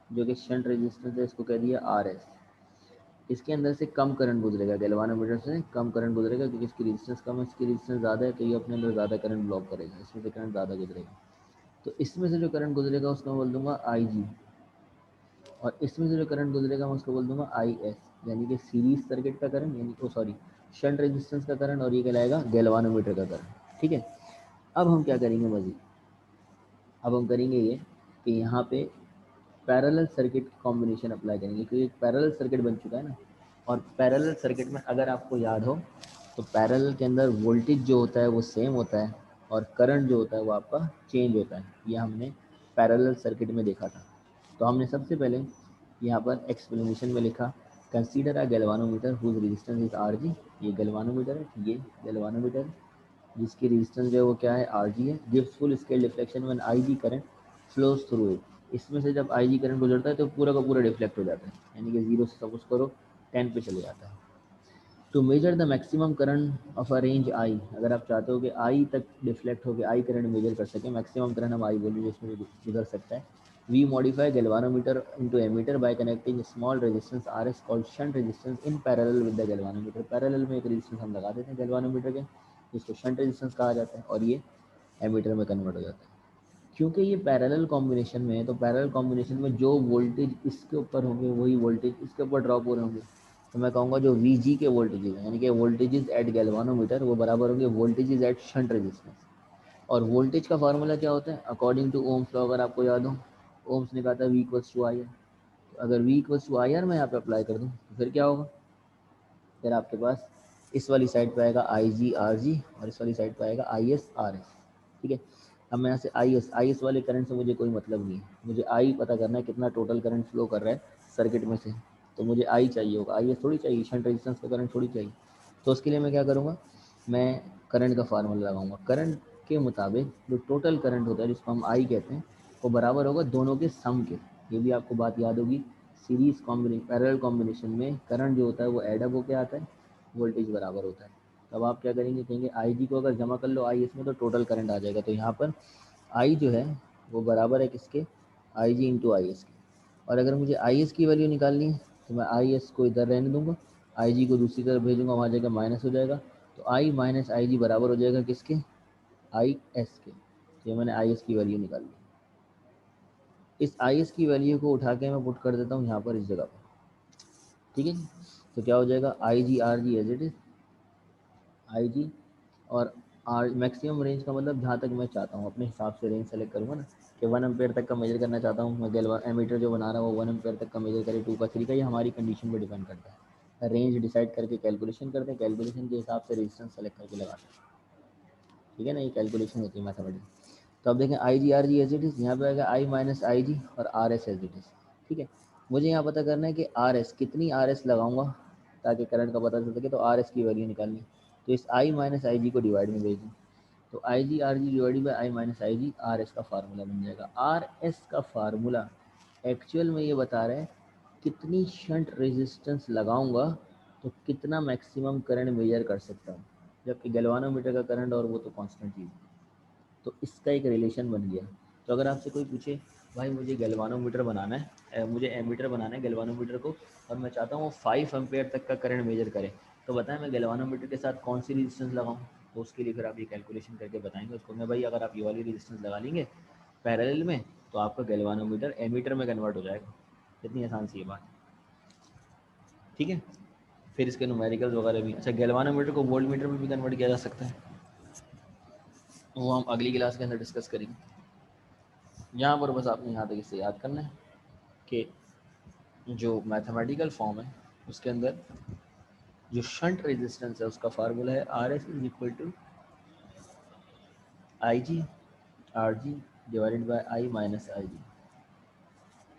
जो कि शंट रेजिस्टेंस है, इसको कह दिया आर एस। इसके अंदर से कम करंट गुजरेगा, गैल्वानोमीटर से कम करंट गुजरेगा क्योंकि इसकी रेजिस्टेंस कम है, इसकी रेजिस्टेंस ज़्यादा है, तो ये अपने अंदर ज़्यादा करंट ब्लॉक करेगा, इसमें से करंट ज़्यादा गुजरेगा। तो इसमें से जो करंट गुजरेगा उसको मैं बोल दूंगा आई जी, और इसमें से जो करंट गुजरेगा मैं उसको बोल दूंगा आई एस, यानी कि सीरीज सर्किट का करंट, यानी ओ सॉरी शंट रेजिस्टेंस का करंट, और ये कहलाएगा गैल्वानोमीटर का करंट, ठीक है। अब हम क्या करेंगे मजीद, अब हम करेंगे ये कि यहाँ पे पैरेलल सर्किट कॉम्बिनेशन अप्लाई करेंगे क्योंकि एक पैरेलल सर्किट बन चुका है ना। और पैरेलल सर्किट में अगर आपको याद हो तो पैरेलल के अंदर वोल्टेज जो होता है वो सेम होता है और करंट जो होता है वो आपका चेंज होता है, ये हमने पैरेलल सर्किट में देखा था। तो हमने सबसे पहले यहाँ पर एक्सप्लेनेशन में लिखा, consider a galvanometer whose resistance is R G, ये गैल्वानोमीटर है, ये गैल्वानोमीटर है जिसकी रेजिस्टेंस जो है वो क्या है, आर जी है, gives full scale deflection when I G current flows through it. इसमें से जब आई जी करंट गुजरता है तो पूरा का पूरा डिफ्लेक्ट हो जाता है, यानी कि 0 से सपोज करो 10 पे चले जाता है। To measure the maximum current of a range I, अगर आप चाहते हो कि आई तक डिफ्लेक्ट हो, आई करंट मेजर कर सके, मैक्सिमम करंट हम आई बोलिए जिसमें गुजर सकता है, we modify galvanometer into ammeter by connecting small resistance R S called shunt resistance in parallel with the galvanometer. Parallel में एक रेजिस्टेंस हम लगा देते हैं गैल्वानोमीटर के, जिसको शंट रेजिस्टेंस कहा जाता है, और ये एमीटर में कन्वर्ट हो जाता है। क्योंकि ये पैरेलल कॉम्बिनेशन में है तो पैरेलल कॉम्बिनेशन में जो वोल्टेज इसके ऊपर होंगे वही वोल्टेज इसके ऊपर ड्रॉप हो रहे होंगे। तो मैं कहूँगा जो वी जी के वोल्टेजेज हैं, यानी कि वोल्टेजेस एट गैल्वानोमीटर, वो बराबर होंगे वोल्टेजेस एट शंट रेजिस्टेंस। और वोल्टेज का फार्मूला क्या होता है, अकॉर्डिंग टू ओम्स लॉ, अगर आपको याद हो, ओम्स ने कहा था V equals to I R. तो अगर V equals to I R मैं यहाँ पे अप्लाई कर दूँ तो फिर क्या होगा, फिर आपके पास इस वाली साइड पे आएगा आई जी आर जी, और इस वाली साइड पे आएगा आई एस आर एस, ठीक है। अब मैं यहाँ से आई एस वाले करंट से मुझे कोई मतलब नहीं है, मुझे आई पता करना है कितना टोटल करंट फ्लो कर रहा है सर्किट में से, तो मुझे आई चाहिए होगा, आई एस थोड़ी चाहिए, शंट रेजिस्टेंस का करंट थोड़ी चाहिए। तो उसके लिए मैं क्या करूँगा, मैं करंट का फार्मूला लगाऊंगा। करंट के मुताबिक जो टोटल करंट होता है जिसको हम आई कहते हैं वो बराबर होगा दोनों के सम के। ये भी आपको बात याद होगी, सीरीज पैरेलल कॉम्बिनेशन में करंट जो होता है वो एडअप होकर आता है, वोल्टेज बराबर होता है। तब आप क्या करेंगे, कहेंगे आई जी को अगर जमा कर लो आई इसमें तो टोटल करंट आ जाएगा। तो यहाँ पर आई जो है वो बराबर है किसके, आई जी इंटू आई एस के। और अगर मुझे आई एस की वैल्यू निकालनी है तो मैं आई एस को इधर रहने दूंगा, आई जी को दूसरी तरफ भेजूंगा, वहाँ जगह माइनस हो जाएगा। तो आई माइनस आई जी बराबर हो जाएगा किसके, आई एस के। तो ये मैंने आई एस की वैल्यू निकाल ली। इस आई एस की वैल्यू को उठा के मैं पुट कर देता हूँ यहाँ पर इस जगह पर, ठीक है जी। तो क्या हो जाएगा, I G R G as it is, I G और आर मैक्सिमम रेंज का मतलब जहाँ तक मैं चाहता हूँ अपने हिसाब से रेंज सेलेक्ट करूँगा ना, कि 1 एम्पेयर तक का मेजर करना चाहता हूँ मैं, गैल्वा एमीटर जो बना रहा है वो 1 एम्पेयर तक का मेजर करे, 2 का 3 का, ये हमारी कंडीशन पर डिपेंड करता है। रेंज डिसाइड करके कैलकुलेशन करते हैं, कैलकुलेशन के हिसाब से रेजिस्टेंस सेलेक्ट करके लगाते हैं, ठीक है ना, ये कैलकुलेशन होती है मैथमेटिक्स। तो अब देखें I G R G as it is, यहाँ पे आएगा आई माइनस आई जी और R S as it is, ठीक है। मुझे यहाँ पता करना है कि आर एस कितनी आर एस लगाऊंगा ताकि करंट का पता चल सके, तो आर एस की वैल्यू निकालनी। तो इस आई माइनस आई जी को डिवाइड में भेज दूँ, तो I G R G divide by I minus I G, R S का फार्मूला बन जाएगा। आर एस का फार्मूला एक्चुअल में ये बता रहे हैं कितनी शंट रेजिस्टेंस लगाऊंगा तो कितना मैक्सिमम करंट मेजर कर सकता हूँ, जबकि गैल्वानोमीटर का करंट और वो तो कांस्टेंट चीज़ है। तो इसका एक रिलेशन बन गया। तो अगर आपसे कोई पूछे भाई मुझे गैल्वानोमीटर बनाना है, मुझे एमीटर बनाना है गैल्वानोमीटर को, और मैं चाहता हूँ 5 एम्पेयर तक का करंट मेजर करे, तो बताएं मैं गैल्वानोमीटर के साथ कौन सी रेजिस्टेंस लगाऊं। तो उसके लिए फिर आप ये कैलकुलेशन करके बताएंगे उसको, मैं भाई अगर आप ये वाली रेजिस्टेंस लगा लेंगे पैरेलल में तो आपका गैल्वानोमीटर एमीटर में कन्वर्ट हो जाएगा। कितनी आसान सी ये बात, ठीक है। फिर इसके न्यूमेरिकल्स वगैरह भी, अच्छा गैल्वानोमीटर को वोल्ट मीटर में भी कन्वर्ट किया जा सकता है, वो हम अगली क्लास के अंदर डिस्कस करेंगे। यहाँ पर बस आपने यहाँ तक इसे याद करना है कि जो मैथमेटिकल फॉर्म है उसके अंदर जो शंट रेजिस्टेंस है उसका फार्मूला है R S is equal to I G R G divided by I minus I G.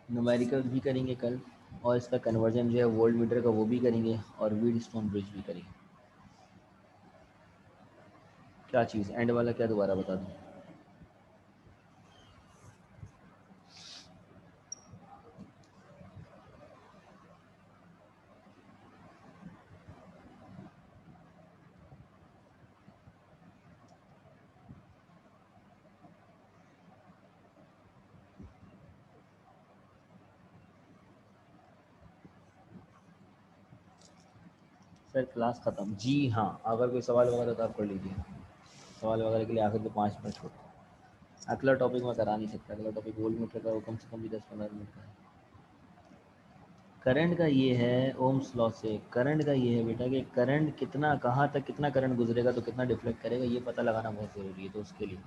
Numerical भी करेंगे कल, और इसका कन्वर्जन जो है वोल्ट मीटर का वो भी करेंगे, और वीड स्टोन ब्रिज भी करेंगे। क्या चीज़ एंड वाला क्या दोबारा बता दूँ, सर क्लास ख़त्म जी। हाँ अगर कोई सवाल वगैरह तो आप कर लीजिए, सवाल वगैरह के लिए आखिर के 5 मिनट छोड़, अगला टॉपिक मैं करा नहीं सकता, अगला टॉपिक वोल्ट मीटर का वो कम से कम भी 10-15 मिनट का है। करंट का ये है ओम्स लॉ से, करंट का ये है बेटा कि करंट कितना कहाँ तक कितना करंट गुजरेगा तो कितना डिफ्लेक्ट करेगा, ये पता लगाना बहुत ज़रूरी है। तो उसके लिए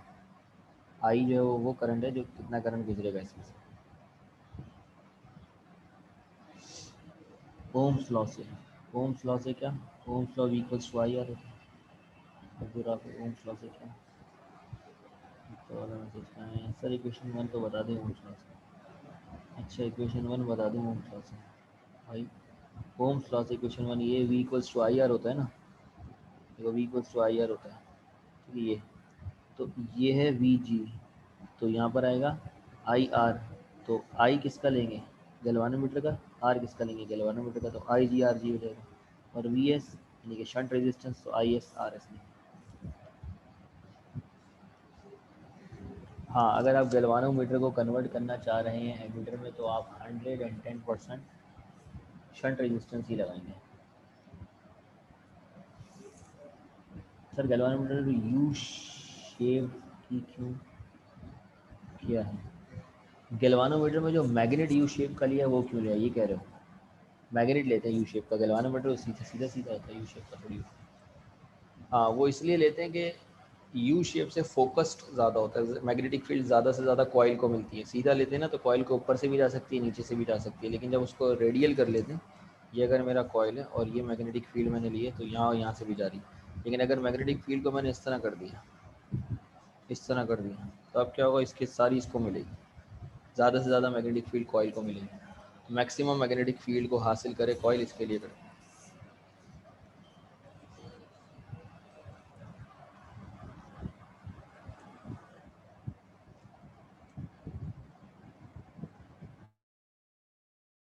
आई जो है वो करंट है जो कितना करंट गुजरेगा इसमें से, ओम्स लॉ से। ओम्स लॉ से क्या, Ohm's law equals to I R होता है। अब फिर आप ओम्स लॉ से क्या तो वाला मैसेज क्या है सर, इक्वेशन 1 तो बता दें ओम्स लॉ से। अच्छा इक्वेशन 1 बता दूँ ओम्स लॉ से भाई, ओम्स लॉ से इक्वेशन 1 ये V equals to I R होता है ना, देखो V equals to I R होता है, ठीक है ये। तो ये है वी जी, तो यहाँ पर आएगा आई आर, तो आई किसका लेंगे गैल्वानोमीटर का, आर किसका लेंगे गैल्वानोमीटर का, तो आई जी आर जी हो जाएगा। और वी एस यानी कि शंट रेजिस्टेंस, तो आई एस आर एस लेंगे। हाँ अगर आप गैल्वानोमीटर को कन्वर्ट करना चाह रहे हैं एमीटर में तो आप 110% शंट रेजिस्टेंस ही लगाएंगे। सर गैल्वानोमीटर यू शेप की क्यों किया है, गैल्वानोमीटर में जो मैग्नेट यू शेप का लिया है वो क्यों लिया, ये कह रहे हो। मैग्नेट लेते हैं यू शेप का, गैल्वानोमीटर सीधा सीधा सीधा होता है, यू शेप का थोड़ी। हाँ वो इसलिए लेते हैं कि यू शेप से फोकस्ड ज़्यादा होता है, मैग्नेटिक फील्ड ज़्यादा से ज़्यादा कॉइल को मिलती है। सीधा लेते हैं ना तो कॉइल को ऊपर से भी जा सकती है नीचे से भी जा सकती है, लेकिन जब उसको रेडियल कर लेते हैं, ये अगर मेरा कॉइल है और ये मैग्नेटिक फील्ड मैंने लिए तो यहाँ और यहाँ से भी जा रही है, लेकिन अगर मैग्नेटिक फील्ड को मैंने इस तरह कर दिया, इस तरह कर दिया, तो अब क्या होगा, इसकी सारी इसको मिलेगी, ज़्यादा से ज़्यादा मैग्नेटिक फील्ड कॉइल को मिलेगी। मैक्सिमम मैग्नेटिक फील्ड को हासिल करे कॉइल, इसके लिए करते हैं।